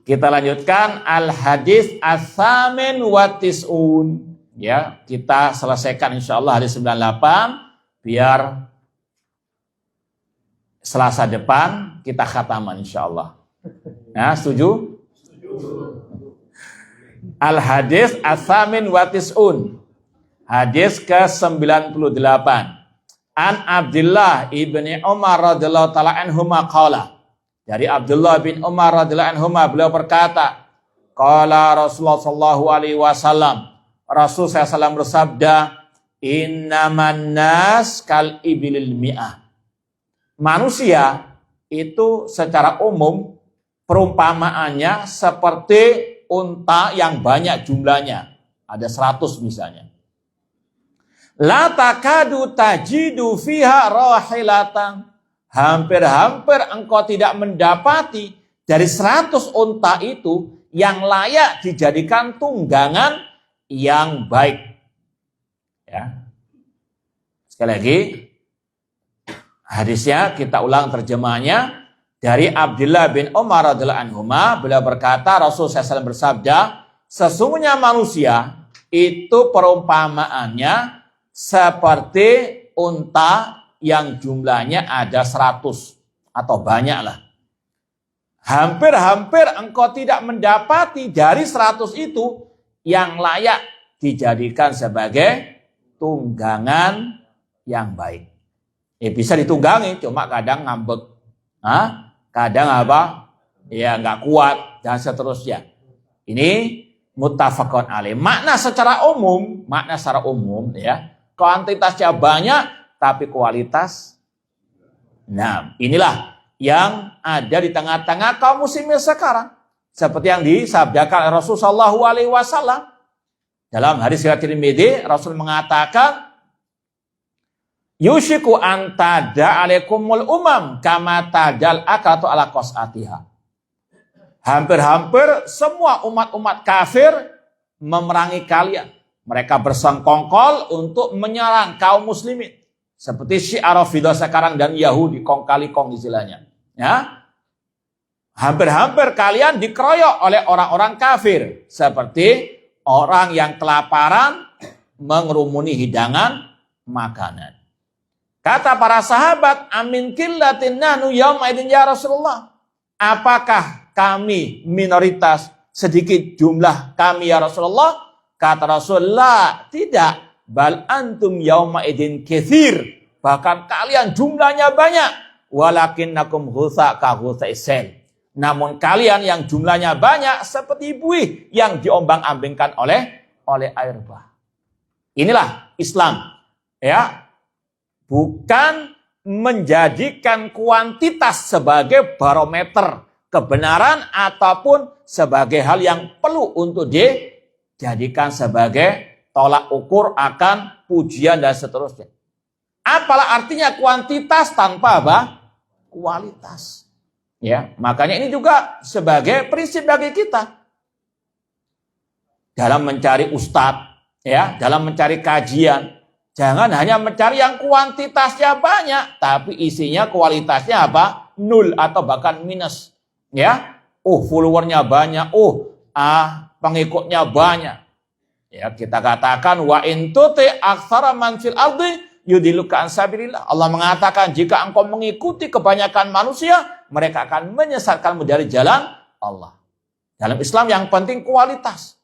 Kita lanjutkan al-hadis as-samin wa tis'un. Ya, kita selesaikan insyaallah hadis 98 biar Selasa depan kita khataman insyaallah. Ya, setuju? Al-hadis as-samin wa tis'un. Hadis ke-98. An Abdullah ibni Umar radhiyallahu taala anhuma qala. Dari Abdullah bin Umar radhiyallahu anhuma beliau berkata, qala Rasulullah sallallahu alaihi wasallam, Rasul SAW bersabda, innaman nas kal ibilil mi'ah. Manusia itu secara umum perumpamaannya seperti unta yang banyak jumlahnya. Ada 100 misalnya. La takadu tajidu fiha rahilatan. Hampir-hampir engkau tidak mendapati dari 100 unta itu yang layak dijadikan tunggangan yang baik. Ya. Sekali lagi, hadisnya kita ulang terjemahannya. Dari Abdullah bin Umar radhiyallahu anhuma, beliau berkata, Rasulullah SAW bersabda, sesungguhnya manusia itu perumpamaannya seperti unta yang jumlahnya ada 100 atau banyak lah. Hampir-hampir engkau tidak mendapati dari 100 itu yang layak dijadikan sebagai tunggangan yang baik. Bisa ditunggangi, cuma kadang ngambek. Kadang apa? Ya nggak kuat dan seterusnya. Ini muttafaqun alaih. Makna secara umum ya. Kuantitasnya banyak tapi kualitas. Nah, inilah yang ada di tengah-tengah kaum muslimin sekarang. Seperti yang disabdakan Rasulullah SAW. Dalam hadis riwayat Tirmidzi, Rasul mengatakan, yushiku antada alaikumul umam kama tadal akratu ala qas'atiha. Hampir-hampir semua umat-umat kafir memerangi kalian. Mereka bersengkongkol untuk menyerang kaum muslimin. Seperti Syiah Rafidhah sekarang dan Yahudi, kong kali kong istilahnya. Ya. Hampir-hampir kalian dikeroyok oleh orang-orang kafir. Seperti orang yang kelaparan mengerumuni hidangan makanan. Kata para sahabat, amin killatin nahnu yauma idin ya Rasulullah. Apakah kami minoritas, sedikit jumlah kami ya Rasulullah? Kata Rasulullah, tidak. Bal antum yauma idin katsir. Bahkan kalian jumlahnya banyak. Walakinnakum ghutsa ka ghutsa'is sel. Namun kalian yang jumlahnya banyak seperti buih yang diombang-ambingkan oleh air bah. Inilah Islam. Ya. Bukan menjadikan kuantitas sebagai barometer kebenaran ataupun sebagai hal yang perlu untuk dijadikan sebagai tolak ukur akan pujian dan seterusnya. Apalah artinya kuantitas tanpa apa? Kualitas. Ya, makanya ini juga sebagai prinsip bagi kita. dalam mencari ustadz, ya, dalam mencari kajian. Jangan hanya mencari yang kuantitasnya banyak, tapi isinya kualitasnya apa? Nol atau bahkan minus. Ya, followernya banyak, pengikutnya banyak. Ya, kita katakan wa in tuti aktsara man fil ardi yudilluka an sabilillah. Allah mengatakan jika engkau mengikuti kebanyakan manusia, mereka akan menyesatkanmu dari jalan Allah. Dalam Islam yang penting kualitas.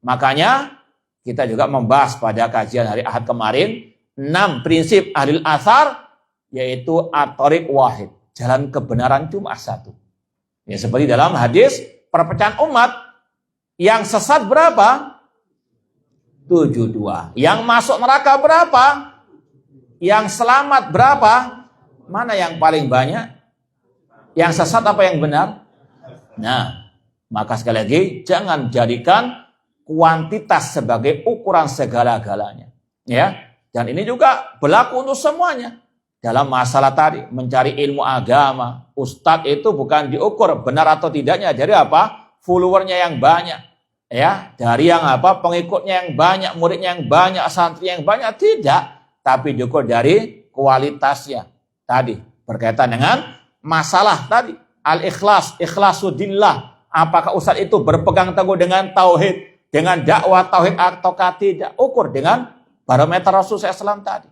Makanya kita juga membahas pada kajian hari Ahad kemarin 6 prinsip ahlul athar, yaitu at-thariq wahid, jalan kebenaran cuma satu. Ya, seperti dalam hadis perpecahan umat, yang sesat berapa? 72. Yang masuk neraka berapa? Yang selamat berapa? Mana yang paling banyak? Yang sesat apa yang benar? Nah, maka sekali lagi jangan jadikan kuantitas sebagai ukuran segala-galanya. Ya, dan ini juga berlaku untuk semuanya. Dalam masalah tadi mencari ilmu agama, ustadz itu bukan diukur benar atau tidaknya dari apa? Followernya yang banyak, ya, dari yang apa? Pengikutnya yang banyak, muridnya yang banyak, santri yang banyak, tidak, tapi diukur dari kualitasnya. Tadi berkaitan dengan masalah tadi al-ikhlas, ikhlasuddillah. Apakah ustadz itu berpegang teguh dengan tauhid, dengan dakwah tauhid ataukah tidak? Ukur dengan barometer Rasulullah SAW tadi.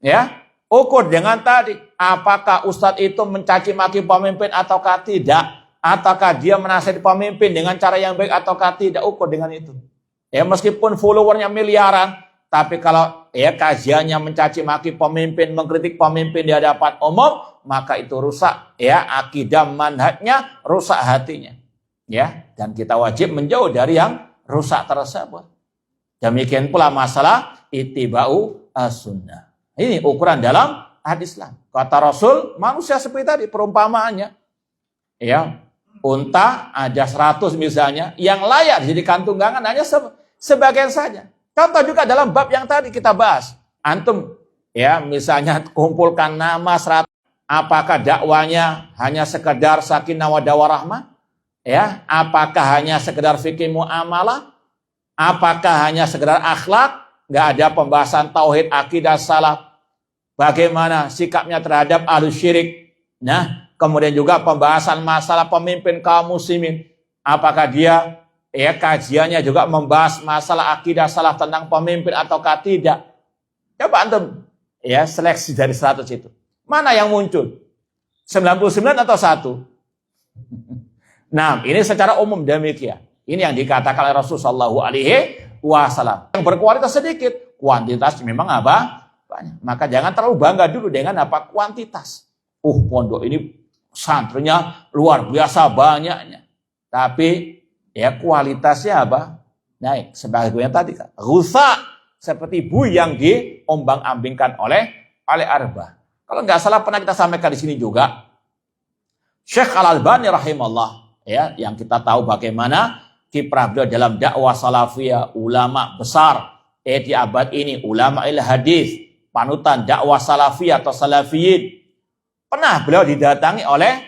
Ya, ukur dengan tadi. Apakah ustadz itu mencaci maki pemimpin ataukah tidak? Ataukah dia menasihati pemimpin dengan cara yang baik ataukah tidak? Ukur dengan itu. Ya, meskipun followernya miliaran, tapi kalau ya kajiannya mencaci maki pemimpin, mengkritik pemimpin di hadapan umum, maka itu rusak ya akidah manhajnya, rusak hatinya. Ya, dan kita wajib menjauh dari yang rusak tersebut. Demikian pula masalah ittiba'u as-sunnah. Ini ukuran dalam hadis Islam. Kata Rasul, manusia seperti tadi perumpamaannya. Ya, unta ada 100 misalnya, yang layak dijadikan tunggangan hanya sebagian saja. Contoh juga dalam bab yang tadi kita bahas. Antum ya misalnya kumpulkan nama 100, apakah dakwanya hanya sekedar sakinah mawaddah warahmah? Ya, apakah hanya sekedar fikih muamalah? Apakah hanya sekedar akhlak? Nggak ada pembahasan tauhid, akidah, salaf. Bagaimana sikapnya terhadap ahlus syirik? Nah, kemudian juga pembahasan masalah pemimpin kaum muslimin. Apakah dia ya kajiannya juga membahas masalah akidah salaf tentang pemimpin ataukah tidak? Coba antum ya seleksi dari 100 itu. Mana yang muncul? 99 atau 1? Nah, ini secara umum demikian. Ini yang dikatakan oleh Rasulullah SAW. Yang berkualitas sedikit, kuantitas memang apa? Banyak. Maka jangan terlalu bangga dulu dengan apa? Kuantitas. Pondok ini santrinya luar biasa banyaknya. Tapi ya kualitasnya apa? Naik. Sebagaimana tadi kan. Rusak seperti buih yang diombang-ambingkan oleh Arbah. Kalau nggak salah pernah kita sampaikan di sini juga. Syekh Al-Albani rahimahullah. Ya, yang kita tahu bagaimana kiprah beliau dalam dakwah salafiyah, ulama besar di abad ini, ulama hadis, panutan dakwah salafiyah atau salafiyin. Pernah beliau didatangi oleh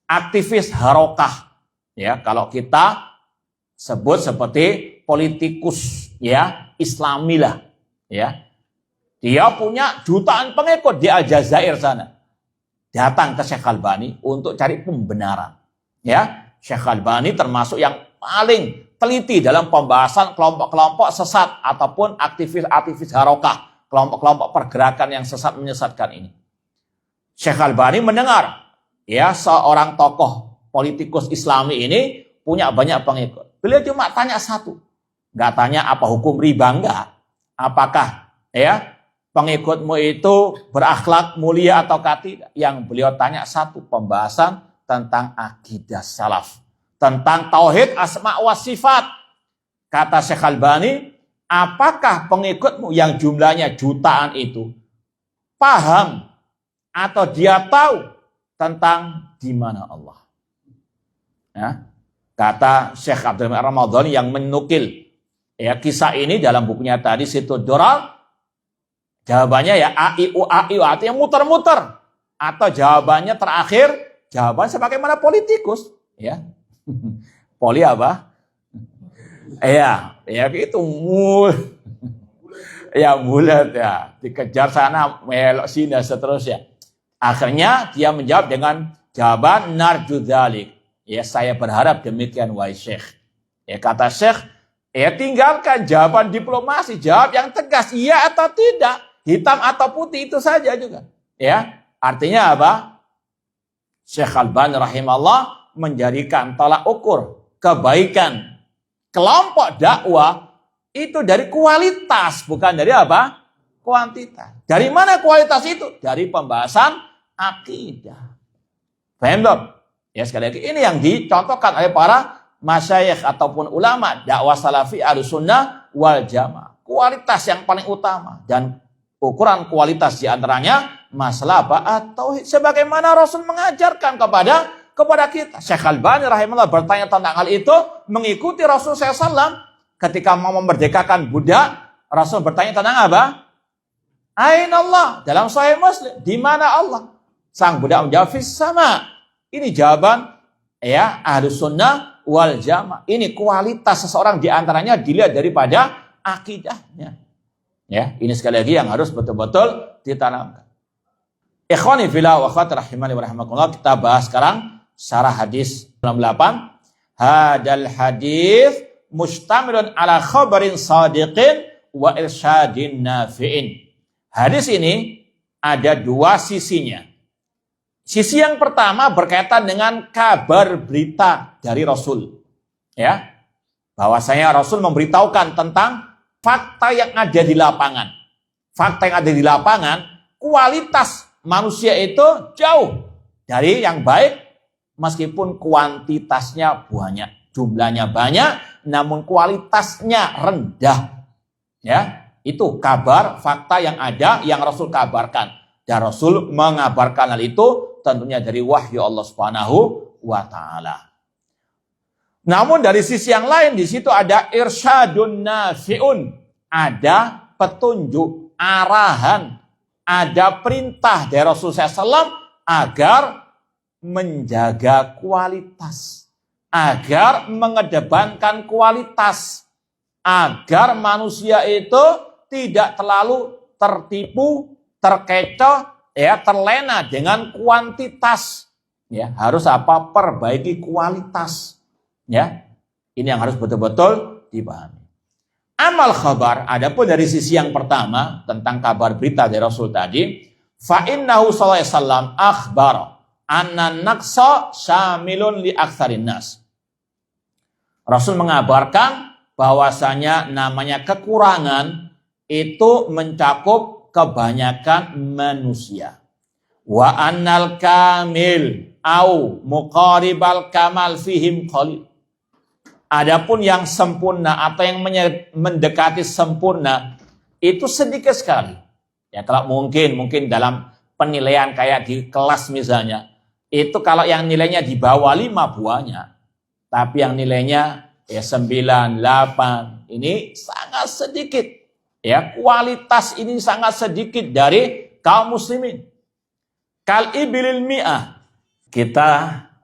aktivis harokah, ya, kalau kita sebut seperti politikus ya Islamilah, ya. Dia punya jutaan pengikut di Aljazair sana. Datang ke Syekh Albani untuk cari pembenaran. Ya, Syekh Albani termasuk yang paling teliti dalam pembahasan kelompok-kelompok sesat ataupun aktivis-aktivis harokah, kelompok-kelompok pergerakan yang sesat menyesatkan ini. Syekh Albani mendengar ya seorang tokoh politikus Islami ini punya banyak pengikut. Beliau cuma tanya satu. Enggak tanya apa hukum riba, enggak. Apakah ya pengikutmu itu berakhlak mulia ataukah tidak? Yang beliau tanya satu, pembahasan tentang akidah salaf, tentang tauhid asma wa sifat. Kata Syekh Albani, apakah pengikutmu yang jumlahnya jutaan itu paham atau dia tahu tentang di mana Allah? Ya. Kata Syekh Abdul Ramadhani yang menukil ya kisah ini dalam bukunya tadi Situ Durar, jawabannya ya AIU artinya muter-muter, atau jawabannya terakhir jawaban sebagaimana politikus, ya. Poli apa? Ya itu bulat ya, dikejar sana, melok sini dan seterusnya. Akhirnya dia menjawab dengan jawaban narjudzalik. Ya, saya berharap demikian wahai Syekh. Ya, kata Syekh, tinggalkan jawaban diplomasi, jawab yang tegas, iya atau tidak, hitam atau putih, itu saja juga. Ya, artinya apa? Syekh Albani rahimahullah menjadikan tolak ukur kebaikan kelompok dakwah itu dari kualitas, bukan dari apa? Kuantitas. Dari mana kualitas itu? Dari pembahasan akidah. Paham belum? Ya, sekali lagi ini yang dicontohkan oleh para masyayikh ataupun ulama dakwah salafi ahlussunnah wal jamaah. Kualitas yang paling utama dan ukuran kualitas diantaranya masalah apa? Atau sebagaimana Rasul mengajarkan kepada kita. Syekh Albani rahimahullah bertanya tentang hal itu mengikuti Rasul SAW ketika mau memerdekakan budak. Rasul bertanya tentang apa? Aina Allah, dalam Sahih Muslim, di mana Allah? Sang budak menjawab fis sama. Ini jawaban ya Ahlus Sunnah wal Jamaah. Ini kualitas seseorang diantaranya dilihat daripada akidahnya. Ya, ini sekali lagi yang harus betul-betul ditanamkan. Ikhwani fillah wa akhwati rahimani wa rahimakumullah, kita bahas sekarang syarah hadis 98. Hadal hadis mustamilun ala khabarin sadiqin wa irsyadin nafi'in. Hadis ini ada dua sisinya. Sisi yang pertama berkaitan dengan kabar berita dari Rasul. Ya. Bahwasanya Rasul memberitahukan tentang fakta yang ada di lapangan. Fakta yang ada di lapangan, kualitas manusia itu jauh dari yang baik meskipun kuantitasnya banyak, jumlahnya banyak namun kualitasnya rendah. Ya, itu kabar fakta yang ada yang Rasul kabarkan. Dan Rasul mengabarkan hal itu tentunya dari wahyu Allah Subhanahu wa taala. Namun dari sisi yang lain di situ ada irsyadun nafi'un, ada petunjuk, arahan, ada perintah dari Rasulullah SAW agar menjaga kualitas, agar mengedepankan kualitas, agar manusia itu tidak terlalu tertipu, terkecoh, ya, terlena dengan kuantitas. Ya, harus apa? Perbaiki kualitas. Ya, ini yang harus betul-betul dipahami. Amal khabar, adapun dari sisi yang pertama tentang kabar berita dari Rasul tadi, fa innahu sallallahu alaihi wasallam akhbar anna naqsa syamilun li aktsarin nas. Rasul mengabarkan bahwasanya namanya kekurangan itu mencakup kebanyakan manusia. Wa annal kamil au muqaribal kamal fihim qalil. Adapun yang sempurna atau yang mendekati sempurna itu sedikit sekali. Ya, kalau mungkin dalam penilaian kayak di kelas misalnya, itu kalau yang nilainya di bawah 5 banyak, tapi yang nilainya ya 9, 8 ini sangat sedikit. Ya, kualitas ini sangat sedikit dari kaum muslimin. Kal ibilil mi'ah. Kita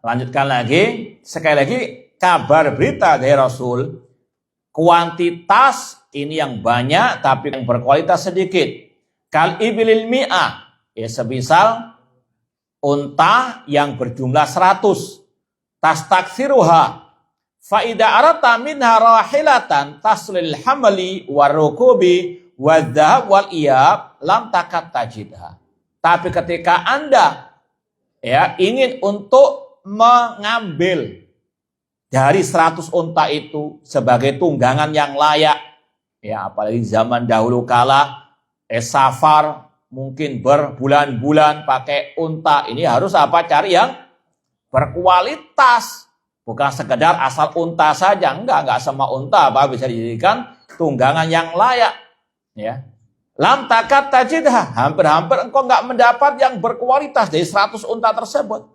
lanjutkan lagi. Sekali lagi, kabar berita dari Rasul. Kuantitas ini yang banyak, tapi yang berkualitas sedikit. Kal ibilil mi'ah. Ya, sebisal unta yang berjumlah 100. Tastaksiruha. Fa'idha arata minha rahilatan taslil hamali warukubi wadzahab wal iyab lam takat tajidha. Tapi ketika Anda ya ingin untuk mengambil dari 100 unta itu sebagai tunggangan yang layak, ya apalagi zaman dahulu kala safar mungkin berbulan-bulan pakai unta, ini harus apa? Cari yang berkualitas. Bukan sekedar asal unta saja, enggak semua unta apa bisa dijadikan tunggangan yang layak. Ya. Lam takat tajidha, hampir-hampir engkau enggak mendapat yang berkualitas dari 100 unta tersebut.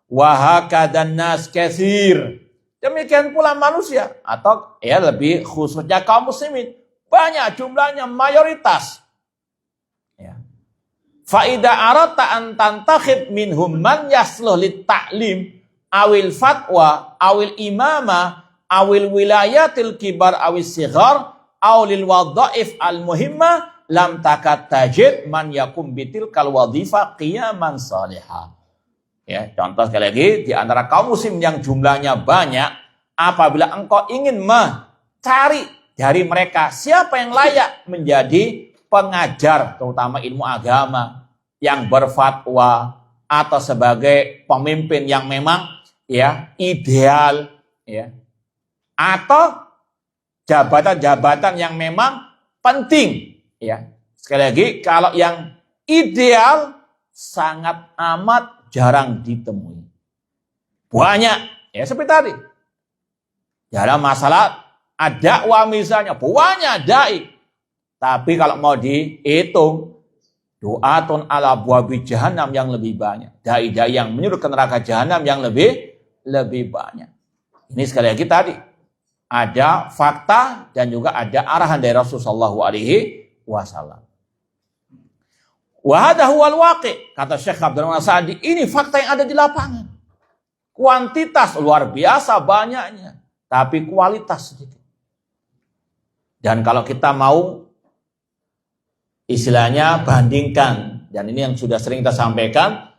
Wa hakadan nas katsir. Demikian pula manusia atau ya lebih khususnya kaum muslimin, banyak jumlahnya, mayoritas. Ya. Fa idza arata an tantakhib minhum man yasluh lit ta'lim awil fatwa, awil imama, awil wilayatil kibar awis sighar awlil wadhaif al muhimma lam takat tajid man yakum bitil kal wadhifa qiyaman salihah. Ya, contoh sekali lagi, di antara kaum muslim yang jumlahnya banyak, apabila engkau ingin mencari dari mereka siapa yang layak menjadi pengajar, terutama ilmu agama, yang berfatwa, atau sebagai pemimpin yang memang ya ideal, ya, atau jabatan-jabatan yang memang penting, ya. Sekali lagi, kalau yang ideal sangat amat jarang ditemui. Banyak, ya seperti tadi. Dalam masalah dakwah misalnya, banyak dai. Tapi kalau mau dihitung, du'atun ala abwabi jahannam yang lebih banyak. Dai-dai yang menyuruh ke neraka jahannam yang lebih banyak. Ini sekali lagi tadi. Ada fakta dan juga ada arahan dari Rasulullah SAW. Wahada huwal waqi, kata Syekh Abdul Rahman Sa'di, ini fakta yang ada di lapangan. Kuantitas luar biasa banyaknya, tapi kualitas sedikit. Dan kalau kita mau istilahnya bandingkan, dan ini yang sudah sering kita sampaikan,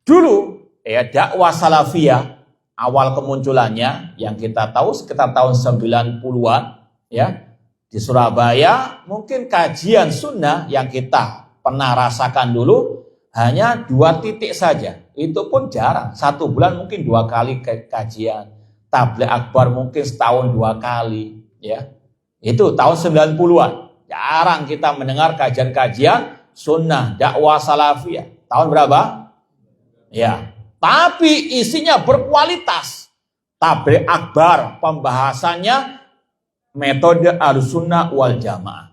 dulu ya dakwah salafiyah awal kemunculannya yang kita tahu sekitar tahun 90-an ya di Surabaya, mungkin kajian sunnah yang kita pernah rasakan dulu hanya 2 titik saja. Itu pun jarang. 1 bulan mungkin 2 kali kajian. Tabligh akbar mungkin setahun 2 kali. Ya, itu tahun 90-an. Jarang kita mendengar kajian-kajian sunnah, dakwah salafiyah. Tahun berapa? Ya, tapi isinya berkualitas. Tabligh akbar, pembahasannya metode Ahlussunnah wal Jamaah.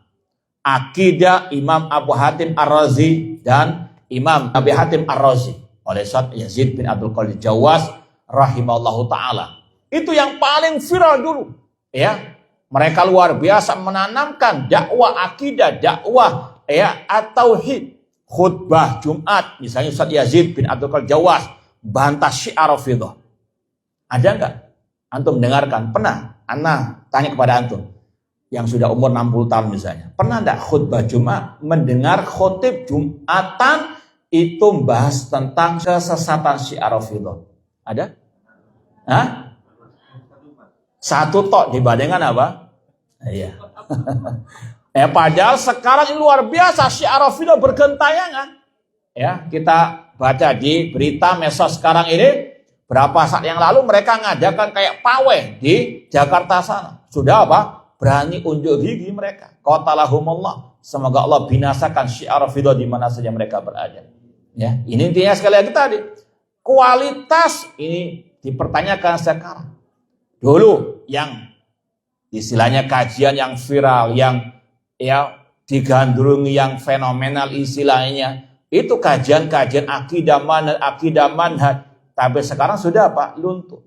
Akidah Imam Abu Hatim Ar-Razi dan Imam Abi Hatim Ar-Razi oleh Syekh Yazid bin Abdul Qadir Jawas rahimahullahu ta'ala. Itu yang paling viral dulu. Ya, mereka luar biasa menanamkan dakwah akidah, dakwah ya at-tauhid, khutbah Jumat. Misalnya Syekh Yazid bin Abdul Qadir Jawas bantah Syiah Rafidhah. Ada enggak antum dengarkan? Pernah? Ana tanya kepada antum yang sudah umur 60 tahun misalnya. Pernah enggak khutbah Jumat mendengar khotib Jumatan itu membahas tentang kesesatan Syiah Rafidhah? Ada? Hah? Satu tok dibandingkan apa? Iya. Padahal sekarang ini luar biasa Syiah Rafidhah bergentayangan. Ya, kita baca di berita medsos sekarang ini, berapa saat yang lalu mereka ngadakan kayak pawai di Jakarta sana. Sudah apa? Berani unjuk gigi mereka. Qatalahumullah. Semoga Allah binasakan Syiah Rafidhah di mana saja mereka berada. Ya, ini intinya sekali lagi tadi. Kualitas ini dipertanyakan sekarang. Dulu yang istilahnya kajian yang viral, yang ya digandrungi, yang fenomenal istilahnya, itu kajian-kajian akidah manhaj. Tapi sekarang sudah apa? Luntur.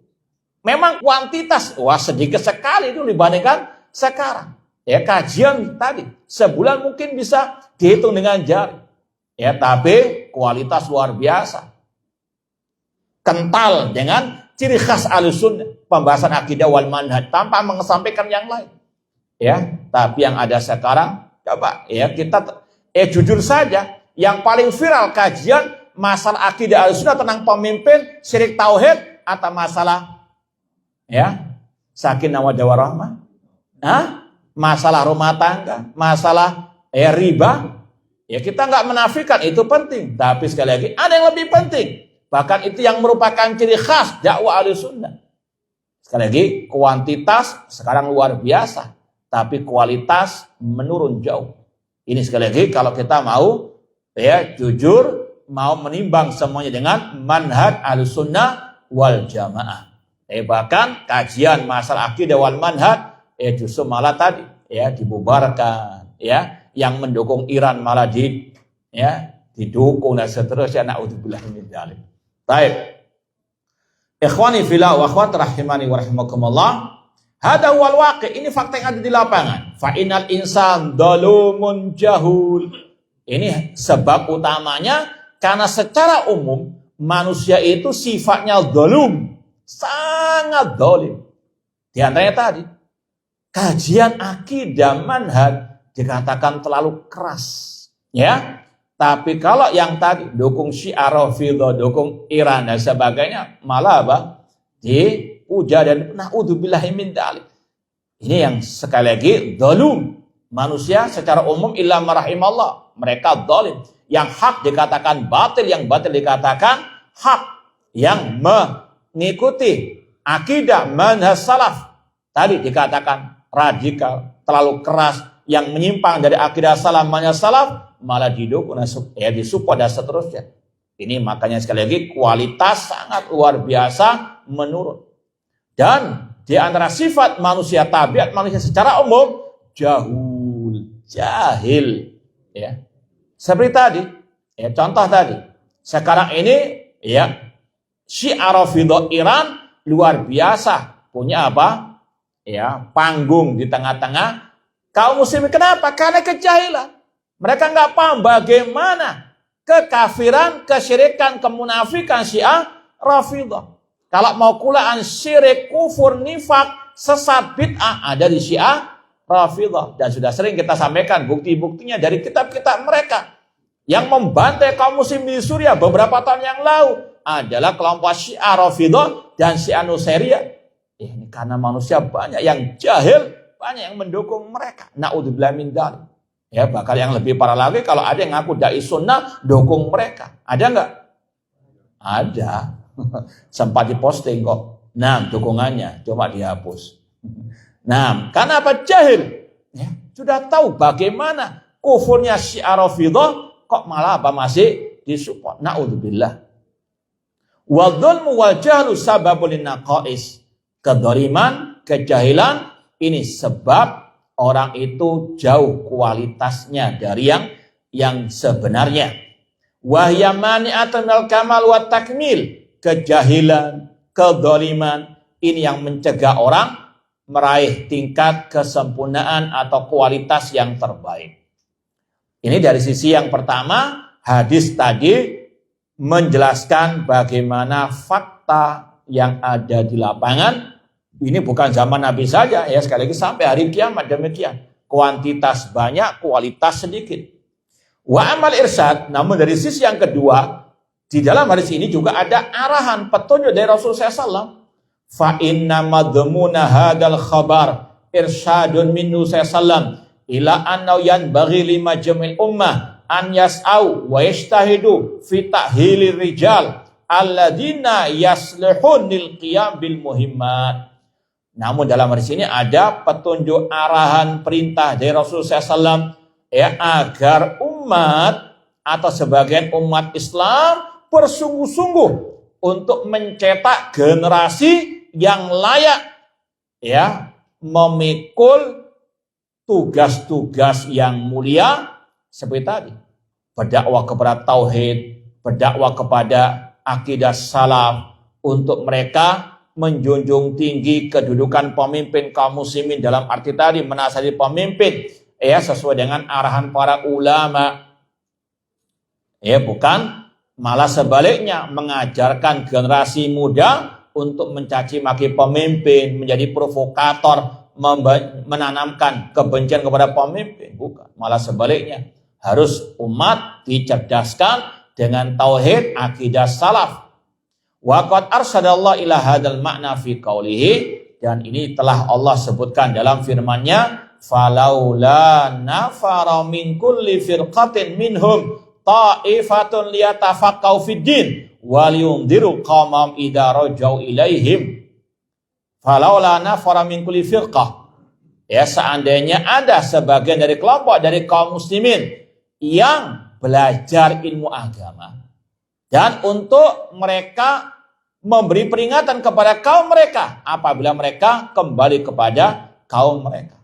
Memang kuantitas, wah sedikit sekali itu dibandingkan sekarang. Ya, kajian tadi sebulan mungkin bisa dihitung dengan jari. Ya, tapi kualitas luar biasa. Kental dengan ciri khas Ahlussunnah, pembahasan akidah wal manhaj tanpa mengesampaikan yang lain. Ya, tapi yang ada sekarang coba ya kita jujur saja, yang paling viral kajian masalah akidah Ahlussunnah tentang pemimpin, syirik tauhid, atau masalah ya sakinah mawaddah warahmah, masalah rumah tangga, masalah riba. Ya, kita nggak menafikan itu penting, tapi sekali lagi ada yang lebih penting. Bahkan itu yang merupakan ciri khas dakwah Ahlussunnah. Sekali lagi, kuantitas sekarang luar biasa, tapi kualitas menurun jauh. Ini sekali lagi kalau kita mau ya jujur, mau menimbang semuanya dengan manhaj Ahlussunnah wal Jamaah. Bahkan kajian masalah akidah wal manhaj justru malah tadi ya dibubarkan, ya yang mendukung Iran malah didukung dan seterusnya. Na'udzubillah min dzalik. Baik. Ikhwani fillah wa akhwat rahimani wa rahimakumullah. Hada huwal waqi', ini fakta yang ada di lapangan. Fa innal insan dalumun jahul. Ini sebab utamanya karena secara umum manusia itu sifatnya dzalum, sangat zalim. Di antaranya tadi, kajian akidah manhaj dikatakan terlalu keras, ya. Tapi kalau yang tadi dukung Syiah, Rafidhah, dukung Iran dan sebagainya, malah apa? Dipuja dan naudzubillahi min dzalik. Ini yang sekali lagi dzalum. Manusia secara umum illa marahimallah, mereka zalim. Yang hak dikatakan batil, yang batil dikatakan hak. Yang mengikuti akidah manhaj salaf tadi dikatakan radikal, terlalu keras, yang menyimpang dari akidah salaf manhaj salaf malah didukung, disupport dan seterusnya. Ini makanya sekali lagi kualitas sangat luar biasa menurun. Dan di antara sifat manusia, tabiat manusia secara umum jahil, ya. Seperti tadi, ya, contoh tadi. Sekarang ini, ya, Syiah Rafidhah Iran luar biasa, punya apa? Ya, panggung di tengah-tengah kaum muslimin. Kenapa? Karena kejahilan. Mereka nggak paham bagaimana kekafiran, kesyirikan, kemunafikan Syiah Rafidhah. Kalau mau kulaan syirik, kufur, nifak, sesat, bid'ah ada di Syiah Rafidhah. Dan sudah sering kita sampaikan bukti-buktinya dari kitab-kitab mereka. Yang membantai kaum muslimin di Suriah beberapa tahun yang lalu adalah kelompok Syiah Rafidhah dan Syiah Nusairiyah. Ini karena manusia banyak yang jahil, banyak yang mendukung mereka. Naudzubillah min dzalik. Ya, bakal yang lebih parah lagi kalau ada yang ngaku dai sunnah dukung mereka. Ada nggak? Ada. Sempat diposting kok. Nah, dukungannya cuma dihapus. Nah, karena apa? Jahil. Ya, sudah tahu bagaimana kufurnya Syiah Rafidhah, kok malah apa masih disupport. Naudzubillah. Wal dzulmu wal jahlu sababul naqais. Kedzaliman, kejahilan ini sebab orang itu jauh kualitasnya dari yang sebenarnya. Wahya mani'atun al kamal wa takmil. Kejahilan, kedzaliman ini yang mencegah orang meraih tingkat kesempurnaan atau kualitas yang terbaik. Ini dari sisi yang pertama, hadis tadi menjelaskan bagaimana fakta yang ada di lapangan. Ini bukan zaman Nabi saja, ya, sekali lagi sampai hari kiamat demikian. Kuantitas banyak, kualitas sedikit. Wa amal irsyad, namun dari sisi yang kedua, di dalam hadis ini juga ada arahan petunjuk dari Rasulullah SAW. Fa inna madmuna hadal khabar irsyadun minhu sallam ila anna yanbaghi lima jamil ummah an yas'au wa yajtahidu fi ta'hilir rijal alladzina yaslihun lil qiyam bil muhimmat. Namun dalam hadis ini ada petunjuk arahan perintah dari Rasulullah SAW, ya, agar umat atau sebagian umat Islam bersungguh-sungguh untuk mencetak generasi yang layak, ya, memikul tugas-tugas yang mulia seperti tadi. Berdakwah kepada tauhid, berdakwah kepada akidah salaf, untuk mereka menjunjung tinggi kedudukan pemimpin kaum muslimin dalam arti tadi menasihati pemimpin, ya, sesuai dengan arahan para ulama. Ya, bukan malah sebaliknya mengajarkan generasi muda untuk mencaci maki pemimpin, menjadi provokator, menanamkan kebencian kepada pemimpin. Bukan, malah sebaliknya. Harus umat dicerdaskan dengan tauhid, akidah salaf. Wa qad arsadallahu ila hadzal ma'na fi qaulihi, dan ini telah Allah sebutkan dalam firman-Nya, falaula nafara min kulli firqatin minhum ta'ifatun liyatafaqqahu fid din wa liyundiru qaumam idza rajau ilaihim. Falaula nafara min kulli firqah, ya, seandainya ada sebagian dari kelompok dari kaum muslimin yang belajar ilmu agama dan untuk mereka memberi peringatan kepada kaum mereka apabila mereka kembali kepada kaum mereka.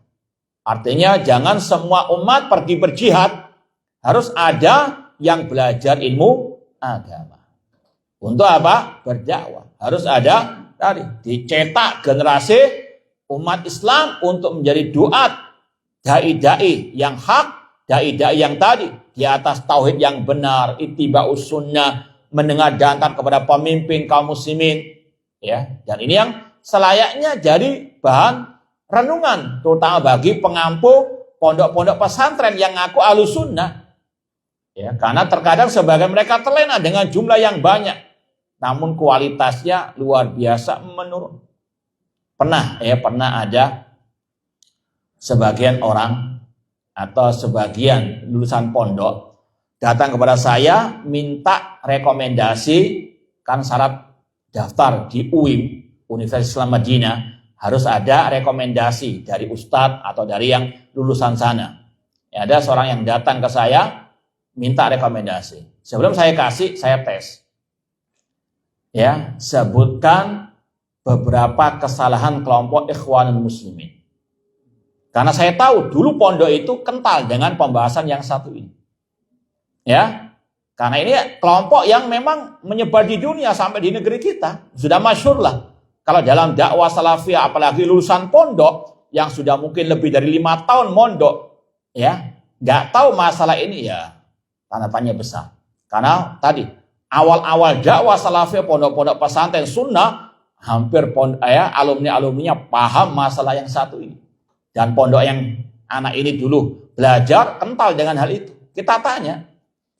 Artinya jangan semua umat pergi berjihad, harus ada yang belajar ilmu agama. Untuk apa? Berdakwah. Harus ada tadi, dicetak generasi umat Islam untuk menjadi duat, dai-dai yang hak, dai-dai yang tadi di atas tauhid yang benar, ittiba'us sunnah, mendengar dantar kepada pemimpin kaum muslimin, ya. Dan ini yang selayaknya jadi bahan renungan, terutama bagi pengampu pondok-pondok pesantren yang ngaku Ahlussunnah. Ya, karena terkadang sebagian mereka terlena dengan jumlah yang banyak, namun kualitasnya luar biasa menurun. Pernah ada sebagian orang atau sebagian lulusan pondok datang kepada saya minta rekomendasi, kan syarat daftar di UIM, Universitas Islam Madinah, harus ada rekomendasi dari ustadz atau dari yang lulusan sana. Ya, ada seorang yang datang ke saya minta rekomendasi. Sebelum saya kasih, saya tes. Ya, sebutkan beberapa kesalahan kelompok Ikhwanul Muslimin. Karena saya tahu dulu pondok itu kental dengan pembahasan yang satu ini. Ya, karena ini kelompok yang memang menyebar di dunia sampai di negeri kita. Sudah masyhur lah. Kalau dalam dakwah salafiyah, apalagi lulusan pondok yang sudah mungkin lebih dari 5 tahun mondok, ya, nggak tahu masalah ini, ya tanda tanya besar. Karena tadi awal-awal dakwah salafiyah pondok-pondok pesantren sunnah, hampir alumni-alumninya paham masalah yang satu ini. Dan pondok yang anak ini dulu belajar kental dengan hal itu. Kita tanya,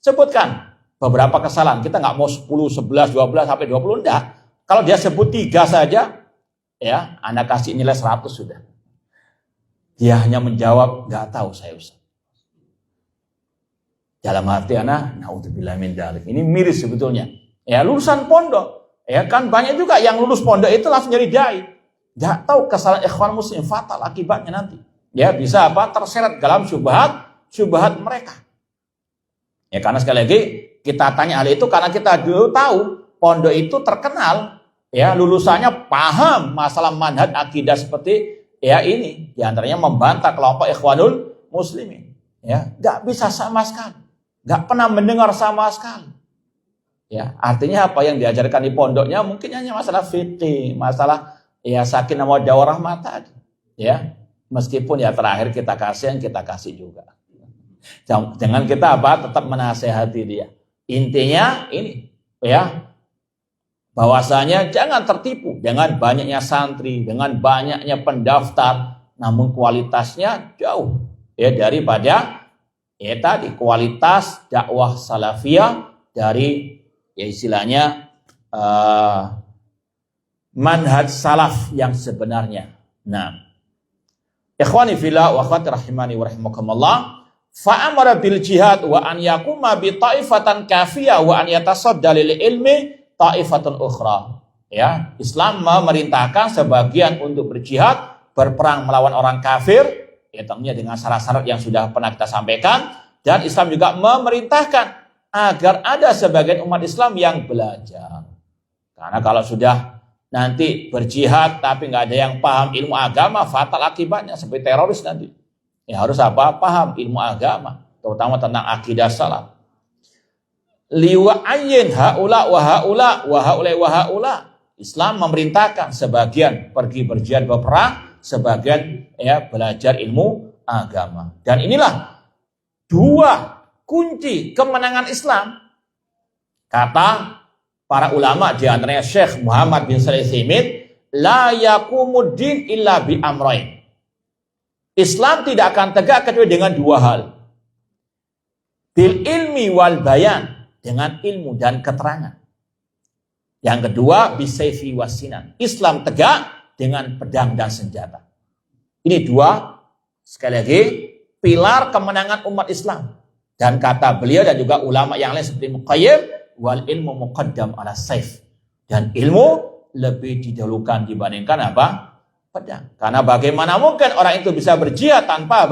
sebutkan beberapa kesalahan. Kita nggak mau 10, 11, 12 sampai 20, enggak. Kalau dia sebut 3 saja, ya, Anda kasih nilai 100 sudah. Dia hanya menjawab, nggak tahu saya Ustaz. Dalam hati anak, naudzubillah min dzalik. Ini miris sebetulnya. Ya, lulusan pondok. Ya kan banyak juga yang lulus pondok itu langsung jadi dai. Nggak tahu kesalahan ikhwan muslim fatal akibatnya nanti. Ya, bisa terseret dalam syubhat mereka. Ya, karena sekali lagi kita tanya hal itu karena kita dulu tahu pondok itu terkenal, ya, lulusannya paham masalah manhaj akidah seperti ya ini, diantaranya membantah kelompok Ikhwanul Muslimin. Ya, nggak bisa sama sekali, nggak pernah mendengar sama sekali. Ya, artinya apa yang diajarkan di pondoknya mungkin hanya masalah fikih, masalah ya sakinah mawaddah warahmah tadi. Ya, meskipun ya terakhir kita kasih yang kita kasih juga. Jangan kita tetap menasehati dia. Intinya ini, ya, bahwasanya jangan tertipu dengan banyaknya santri, dengan banyaknya pendaftar, namun kualitasnya jauh ya daripada ya tadi kualitas dakwah salafiyah dari ya istilahnya manhaj salaf yang sebenarnya. Nah, ikhwani fillah wa akhwati rahimani wa rahimakumullah, fa'amara bil jihad wa an yakuma bi ta'ifatan kafiyah wa an yatasadda lil ilmi ta'ifatun ukhra. Ya, Islam memerintahkan sebagian untuk berjihad, berperang melawan orang kafir, ya tentunya dengan syarat-syarat yang sudah pernah kita sampaikan, dan Islam juga memerintahkan agar ada sebagian umat Islam yang belajar. Karena kalau sudah nanti berjihad tapi nggak ada yang paham ilmu agama, fatal akibatnya seperti teroris nanti. Ya harus paham ilmu agama, terutama tentang akidah salaf. Liwa'ayyin haula wa haula wa haula wa haula. Islam memerintahkan sebagian pergi berjihad berperang, sebagian ya belajar ilmu agama. Dan inilah 2 kunci kemenangan Islam. Kata para ulama di antaranya Syekh Muhammad bin Shalih Al-Utsaimin, la yaqumuddin illa bi amrayn. Islam tidak akan tegak kecuali dengan 2 hal. Bil ilmi wal bayan, dengan ilmu dan keterangan. Yang kedua, bisayfi wasinan. Islam tegak dengan pedang dan senjata. Ini 2, sekali lagi, pilar kemenangan umat Islam. Dan kata beliau dan juga ulama yang lain seperti Muqayyim, wal ilmu muqaddam ala saif. Dan ilmu lebih didahulukan dibandingkan pedang. Karena bagaimana mungkin orang itu bisa berjihad tanpa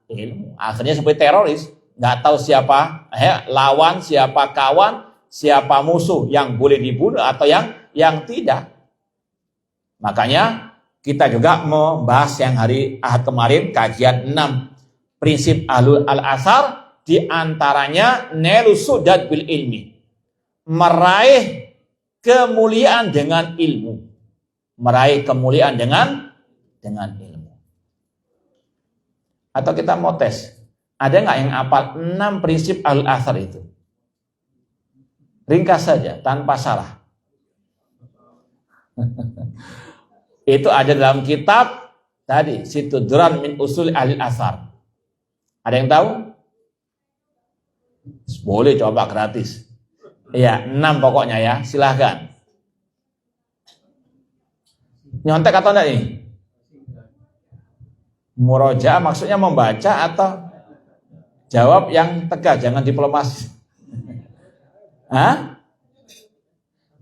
ilmu. Akhirnya seperti teroris, nggak tahu siapa lawan, siapa kawan, siapa musuh yang boleh dibunuh atau yang tidak. Makanya kita juga membahas yang hari Ahad kemarin kajian 6 prinsip ahlul al-asar, di antaranya nelusudad bil ilmi, meraih kemuliaan dengan ilmu. Meraih kemuliaan dengan ilmu. Atau kita mau tes, ada nggak yang hafal 6 prinsip al-athar itu? Ringkas saja, tanpa salah. Itu ada dalam kitab tadi, Situdran min Usul Ahli Athar. Ada yang tahu? Boleh coba gratis. Iya, 6 pokoknya ya, silahkan. Nyontek atau enggak ini? Murojaah maksudnya membaca atau jawab yang tegas, jangan diplomasi. Hah?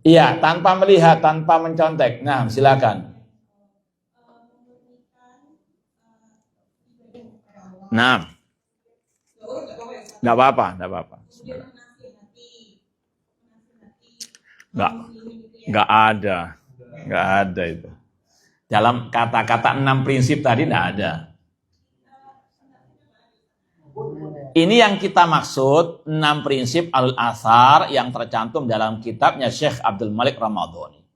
Iya, tanpa melihat, tanpa mencontek. Nah, silakan. Nah, enggak apa-apa, enggak apa-apa. Enggak ada itu. Dalam kata-kata 6 prinsip tadi enggak ada. Ini yang kita maksud 6 prinsip al-athar yang tercantum dalam kitabnya Syekh Abdul Malik Ramadhani.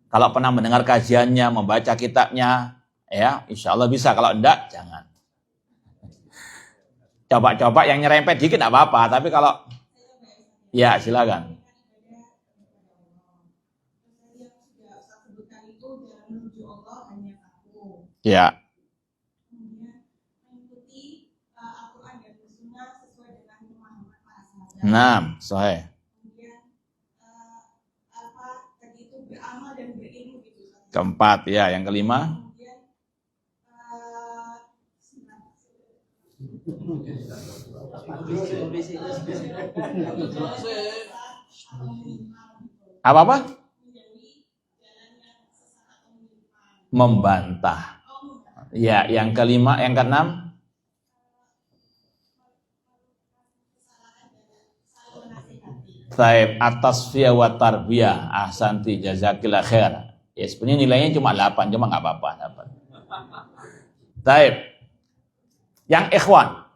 Kalau pernah mendengar kajiannya, membaca kitabnya, ya insya Allah bisa. Kalau enggak, jangan. Coba-coba yang nyerempet dikit enggak apa-apa, tapi kalau ya silakan. Ya. Nah, sahih. Keempat, ya. Yang kelima. Apa-apa? Membantah. Ya, yang kelima, yang keenam. Taib atas via wa tarbiyah ahsanti jazakillah khair. Ya sebenarnya nilainya cuma 8, cuma nggak apa-apa dapat. Taib. Yang ikhwan.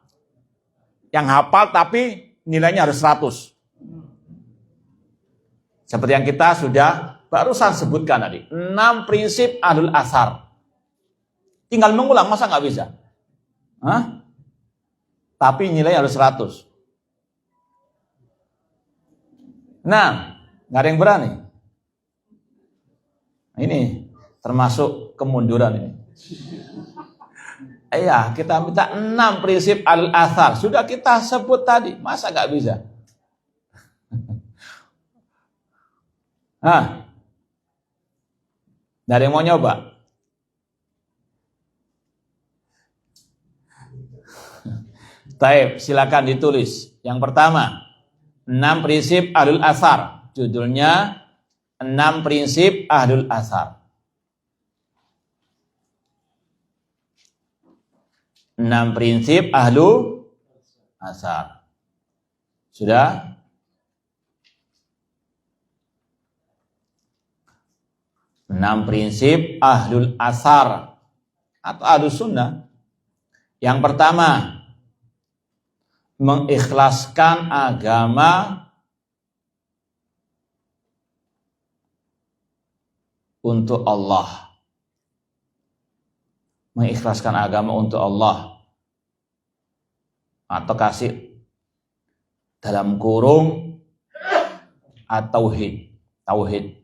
Yang hafal tapi nilainya harus 100. Seperti yang kita sudah barusan sebutkan tadi. 6 prinsip ahlul athar. Tinggal mengulang, masa nggak bisa? Hah? Tapi nilai harus 100. Nah, nggak ada yang berani. Ini termasuk kemunduran ini. Iya, kita minta 6 prinsip al-athar. Sudah kita sebut tadi, masa nggak bisa? Nah, nggak ada yang mau nyoba? Taib, silakan ditulis. Yang pertama, 6 prinsip ahlul athar. Judulnya 6 prinsip ahlul athar. 6 prinsip ahlul athar. Sudah? Enam prinsip ahlul athar atau ahlus sunnah. Yang pertama, mengikhlaskan agama untuk Allah. Mengikhlaskan agama untuk Allah. Atau kasih dalam kurung at-tauhid. Tauhid.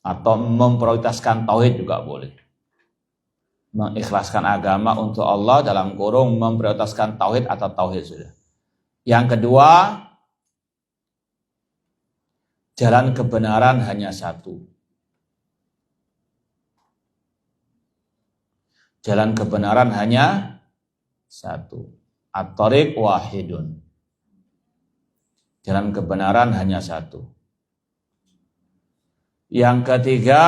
Atau memprioritaskan tauhid juga boleh. Mengikhlaskan agama untuk Allah dalam kurung memprioritaskan tauhid atau tauhid sudah. Yang kedua, jalan kebenaran hanya satu. Jalan kebenaran hanya satu. At-thariq wahidun. Jalan kebenaran hanya satu. Yang ketiga,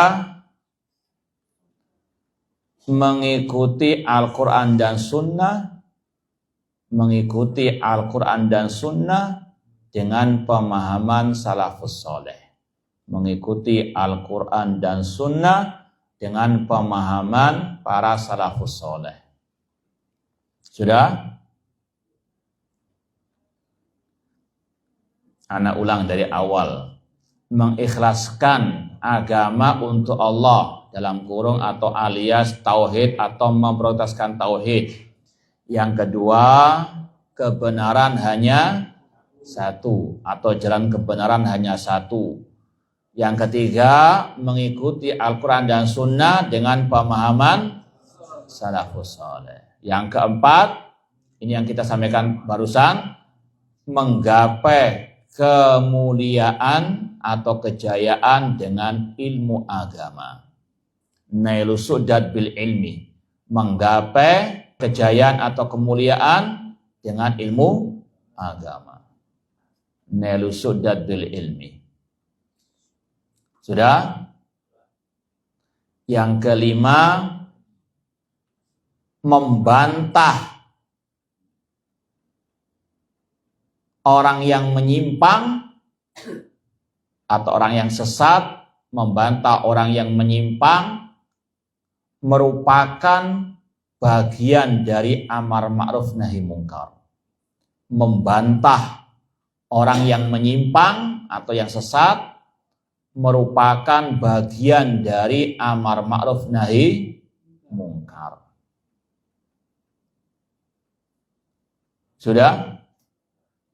mengikuti Al-Quran dan Sunnah, mengikuti Al-Quran dan Sunnah dengan pemahaman salafus soleh. Mengikuti Al-Quran dan Sunnah dengan pemahaman para salafus soleh. Sudah? Ana ulang dari awal. Mengikhlaskan agama untuk Allah dalam kurung atau alias tauhid atau memprioritaskan tauhid. Yang kedua, kebenaran hanya satu atau jalan kebenaran hanya satu. Yang ketiga, mengikuti Al-Quran dan Sunnah dengan pemahaman salafus saleh. Yang keempat, ini yang kita sampaikan barusan, menggapai kemuliaan atau kejayaan dengan ilmu agama. Nailu su'dad bil ilmi, menggapai kejayaan atau kemuliaan dengan ilmu agama. Nailu su'dad bil ilmi. Sudah? Yang kelima, membantah orang yang menyimpang atau orang yang sesat, membantah orang yang menyimpang merupakan bagian dari amar ma'ruf nahi mungkar. Membantah orang yang menyimpang atau yang sesat merupakan bagian dari amar ma'ruf nahi mungkar. Sudah?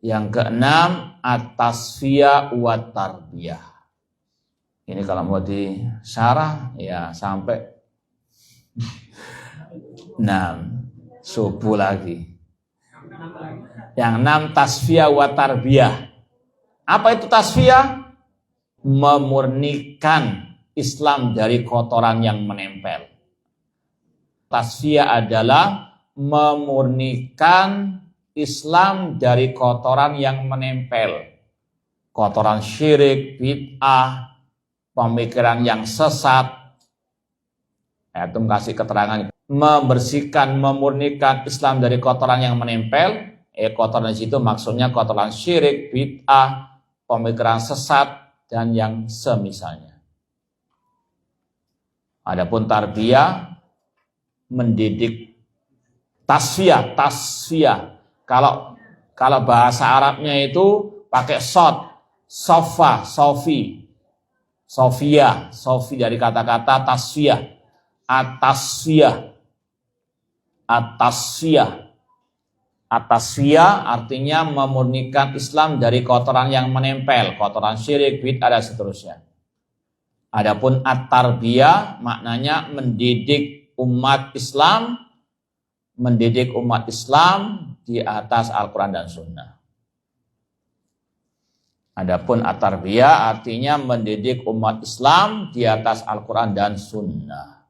Yang keenam, at-tasfiyah wa tarbiyah. Ini kalau mau disyarah ya sampai 6 subuh lagi. Yang 6, tasfiyah wa tarbiyah. Apa itu tasfiyah? Memurnikan Islam dari kotoran yang menempel. Tasfiyah adalah memurnikan Islam dari kotoran yang menempel. Kotoran syirik, bid'ah, pemikiran yang sesat. Itu kasih keterangan. Membersihkan, memurnikan Islam dari kotoran yang menempel. Kotoran di situ maksudnya kotoran syirik, bid'ah, pemikiran sesat, dan yang semisalnya. Adapun tarbiyah, mendidik. Tasfiyah. Kalau bahasa Arabnya itu pakai sod, sofa, sofi, sofia, sofi dari kata-kata tasfiyah. At-tasfiyah artinya memurnikan Islam dari kotoran yang menempel, kotoran syirik, bid'ah dan seterusnya. Adapun at-tarbiyah maknanya mendidik umat Islam di atas Al-Quran dan Sunnah. Adapun at-tarbiyah artinya mendidik umat Islam di atas Al-Quran dan Sunnah.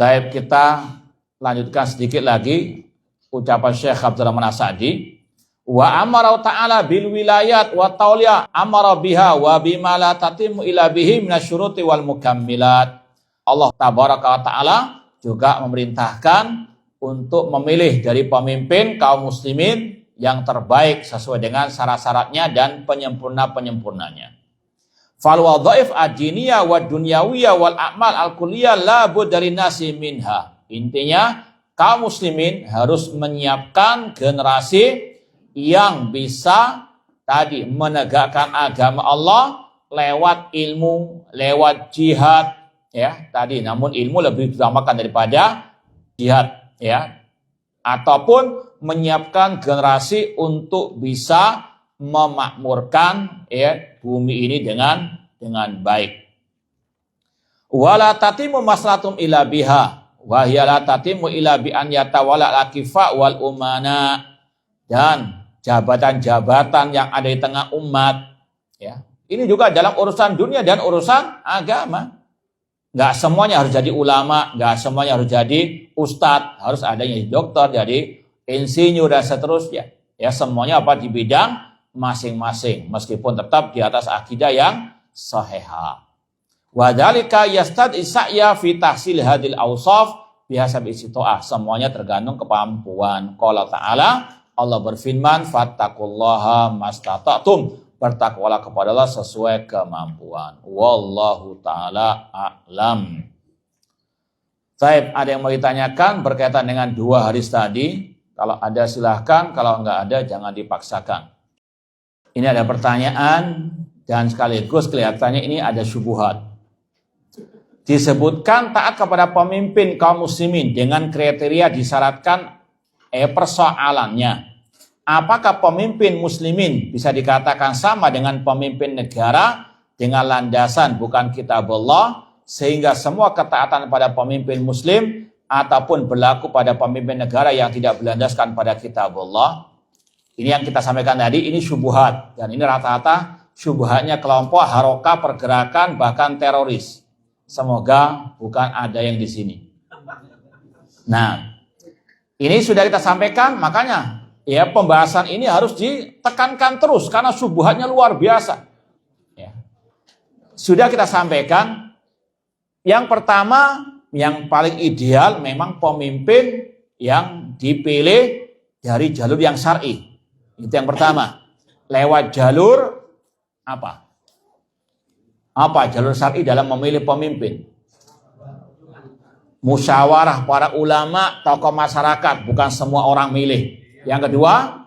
Baik, kita lanjutkan sedikit lagi ucapan Syekh Abdurrahman As-Sa'di. Wa amara ta'ala bil wilayat wa tauliya amara biha wa bima la tatimu ila bihi minasyuruti wal mukammilat. Allah tabaraka wa ta'ala juga memerintahkan untuk memilih dari pemimpin kaum muslimin yang terbaik sesuai dengan syarat-syaratnya dan penyempurnanya. Fal wadhaif ad-diniyah wa dunyawiyah wal a'mal al-kulliyah la budda linnasi minha. Intinya kaum muslimin harus menyiapkan generasi yang bisa tadi menegakkan agama Allah lewat ilmu, lewat jihad ya. Tadi namun ilmu lebih diutamakan daripada jihad ya. Ataupun menyiapkan generasi untuk bisa memakmurkan ya bumi ini dengan baik. Wala tatimu maslahatum ila biha wa hiya la tatimu ila bi an yatawalla al-akifa wal umana, dan jabatan-jabatan yang ada di tengah umat ya. Ini juga dalam urusan dunia dan urusan agama. Enggak semuanya harus jadi ulama, enggak semuanya harus jadi ustadz, harus ada yang jadi dokter, jadi insinyur dan seterusnya. Ya semuanya apa di bidang masing-masing, meskipun tetap di atas akidah yang sahihah. Wa dzalika yastad'i sa'ya fi tahsil hadil awsaf bihasabi istita'ah. Semuanya tergantung kemampuan. Qala ta'ala, Allah berfirman, fattaqullaha mastata'tum. Bertakwalah kepada Allah sesuai kemampuan. Wallahu ta'ala a'lam. Baik, ada yang mau ditanyakan berkaitan dengan 2 hadis tadi? Kalau ada silahkan, kalau enggak ada jangan dipaksakan. Ini ada pertanyaan dan sekaligus kelihatannya ini ada syubhat. Disebutkan taat kepada pemimpin kaum muslimin dengan kriteria disyaratkan persoalannya. apakah pemimpin muslimin bisa dikatakan sama dengan pemimpin negara dengan landasan bukan kitabullah, sehingga semua ketaatan pada pemimpin muslim ataupun berlaku pada pemimpin negara yang tidak berlandaskan pada kitabullah. Ini yang kita sampaikan tadi, ini syubhat, dan ini rata-rata syubhatnya kelompok haroka pergerakan bahkan teroris. Semoga bukan ada yang di sini. Nah, ini sudah kita sampaikan, makanya ya pembahasan ini harus ditekankan terus karena syubhatnya luar biasa. Ya. Sudah kita sampaikan, yang pertama, yang paling ideal memang pemimpin yang dipilih dari jalur yang syar'i. Itu yang pertama. Lewat jalur apa? Apa jalur syar'i dalam memilih pemimpin? Musyawarah para ulama, tokoh masyarakat, bukan semua orang milih. Yang kedua,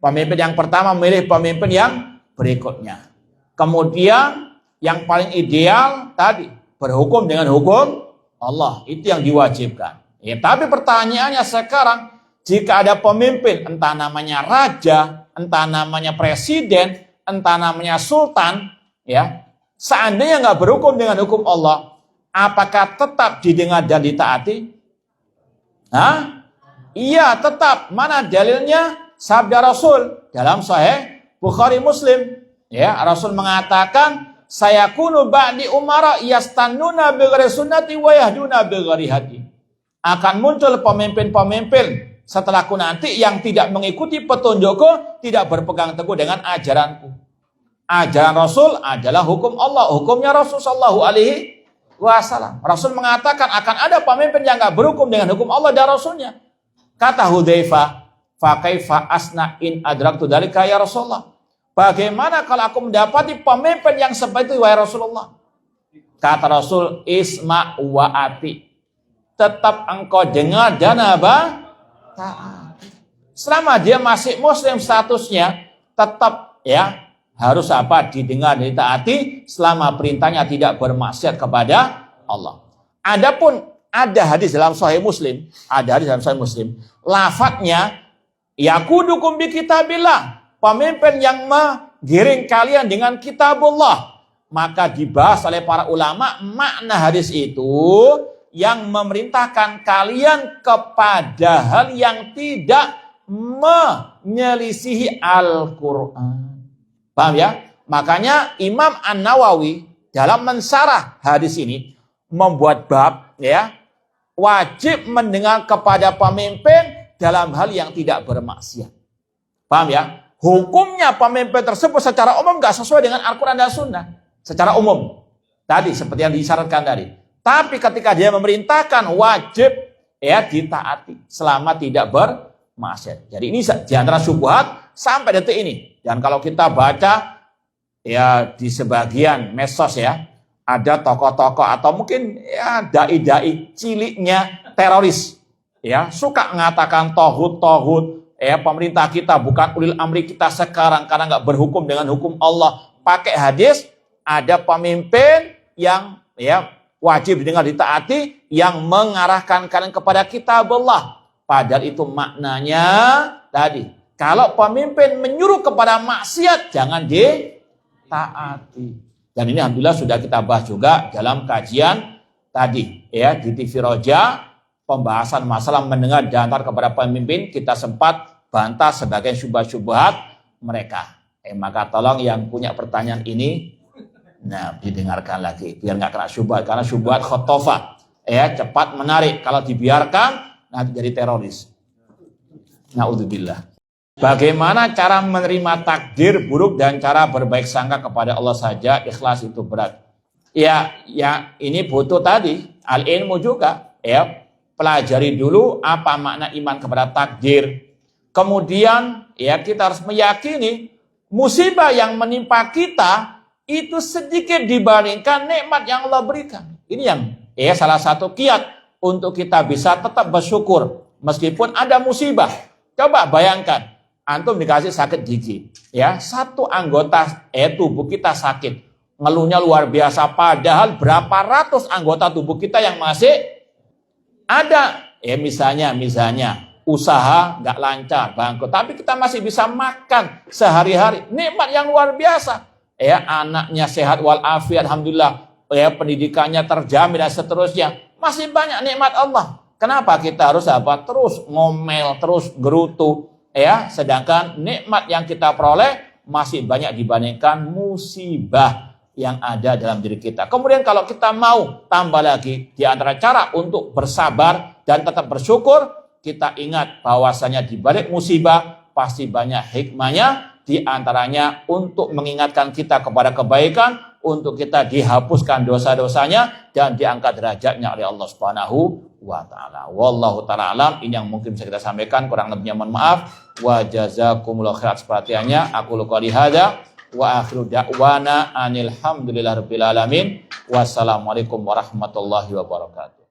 pemimpin yang pertama memilih pemimpin yang berikutnya. Kemudian yang paling ideal tadi berhukum dengan hukum Allah, itu yang diwajibkan. Ya, tapi pertanyaannya sekarang, jika ada pemimpin, entah namanya raja, entah namanya presiden, entah namanya sultan, ya, seandainya nggak berhukum dengan hukum Allah, apakah tetap didengar dan ditaati? Hah? Iya, tetap. Mana dalilnya? Sabda Rasul dalam Sahih Bukhari Muslim. Ya, Rasul mengatakan, sayakunu ba'di umara yastannuna bighairi sunnati wa yahduna bighairi hadi. Akan muncul pemimpin-pemimpin setelahku nanti yang tidak mengikuti petunjukku, tidak berpegang teguh dengan ajaranku. Ajaran Rasul adalah hukum Allah, hukumnya Rasul sallallahu alaihi wasallam. Rasul mengatakan akan ada pemimpin yang enggak berhukum dengan hukum Allah dan Rasulnya. Kata Hudzaifah, fa kaifa asna in adraktu dzalika ya Rasulullah? Bagaimana kalau aku mendapati pemimpin yang seperti itu wahai Rasulullah? Kata Rasul, isma wa ati. Tetap engkau dengar dan apa? Taat. Selama dia masih muslim statusnya, tetap ya harus apa? Didengar dan ditaati selama perintahnya tidak bermaksiat kepada Allah. Adapun ada hadis dalam Sahih Muslim, lafadznya yaqudukum bi kitabillah. Pemimpin yang menggiring kalian dengan kitabullah. Maka dibahas oleh para ulama makna hadis itu yang memerintahkan kalian kepada hal yang tidak menyelisihi Al-Quran. Paham ya? Makanya Imam An-Nawawi dalam mensyarah hadis ini membuat bab ya, wajib mendengar kepada pemimpin dalam hal yang tidak bermaksiat. Paham ya? Hukumnya pemimpin tersebut secara umum gak sesuai dengan Al-Quran dan Sunnah. Secara umum. Tadi seperti yang disyaratkan tadi. Tapi ketika dia memerintahkan wajib ya ditaati selama tidak bermaksiat. Jadi ini di antara syubhat sampai detik ini. Dan kalau kita baca ya di sebagian medsos ya, ada tokoh-tokoh atau mungkin ya dai-dai ciliknya teroris. Ya, suka mengatakan tohut. Ya, pemerintah kita bukan ulil amri kita sekarang karena nggak berhukum dengan hukum Allah. Pakai hadis, ada pemimpin yang ya wajib didengar ditaati yang mengarahkan kalian kepada kitabullah. Padahal itu maknanya tadi. Kalau pemimpin menyuruh kepada maksiat, jangan ditaati. Dan ini alhamdulillah sudah kita bahas juga dalam kajian tadi ya di TV Roja, pembahasan masalah mendengar dan antar kepada pemimpin, kita sempat bantah sebagai syubhat-syubhat mereka. Maka tolong yang punya pertanyaan ini, nah didengarkan lagi biar nggak kena syubhat, karena syubhat khotofah, ya cepat menarik. Kalau dibiarkan nanti jadi teroris. Naudzubillah. Bagaimana cara menerima takdir buruk dan cara berbaik sangka kepada Allah saja, ikhlas itu berat. Ya ini butuh tadi al-ilmu juga. Ya, pelajari dulu apa makna iman kepada takdir. Kemudian ya kita harus meyakini musibah yang menimpa kita itu sedikit dibandingkan nikmat yang Allah berikan. Ini yang ya salah satu kiat untuk kita bisa tetap bersyukur meskipun ada musibah. Coba bayangkan, antum dikasih sakit gigi, ya satu anggota tubuh kita sakit, ngeluhnya luar biasa. Padahal berapa ratus anggota tubuh kita yang masih ada, ya misalnya usaha nggak lancar, bangkrut, tapi kita masih bisa makan sehari-hari, nikmat yang luar biasa. Ya, anaknya sehat walafiat, alhamdulillah. Ya, pendidikannya terjamin dan seterusnya. Masih banyak nikmat Allah. Kenapa kita harus terus ngomel, terus gerutu, ya? Sedangkan nikmat yang kita peroleh masih banyak dibandingkan musibah yang ada dalam diri kita. Kemudian kalau kita mau tambah lagi, di antara cara untuk bersabar dan tetap bersyukur, kita ingat bahwasanya di balik musibah pasti banyak hikmahnya, di antaranya untuk mengingatkan kita kepada kebaikan, untuk kita dihapuskan dosa-dosanya dan diangkat derajatnya oleh Allah Subhanahu wa taala. Wallahu taala alam. Ini yang mungkin bisa kita sampaikan, kurang lebihnya mohon maaf. Wa jazakumullahu khairan atas perhatiannya. Aku qouli hadza wa akhiru da'wana anil hamdulillahirabbil alamin. Wassalamualaikum warahmatullahi wabarakatuh.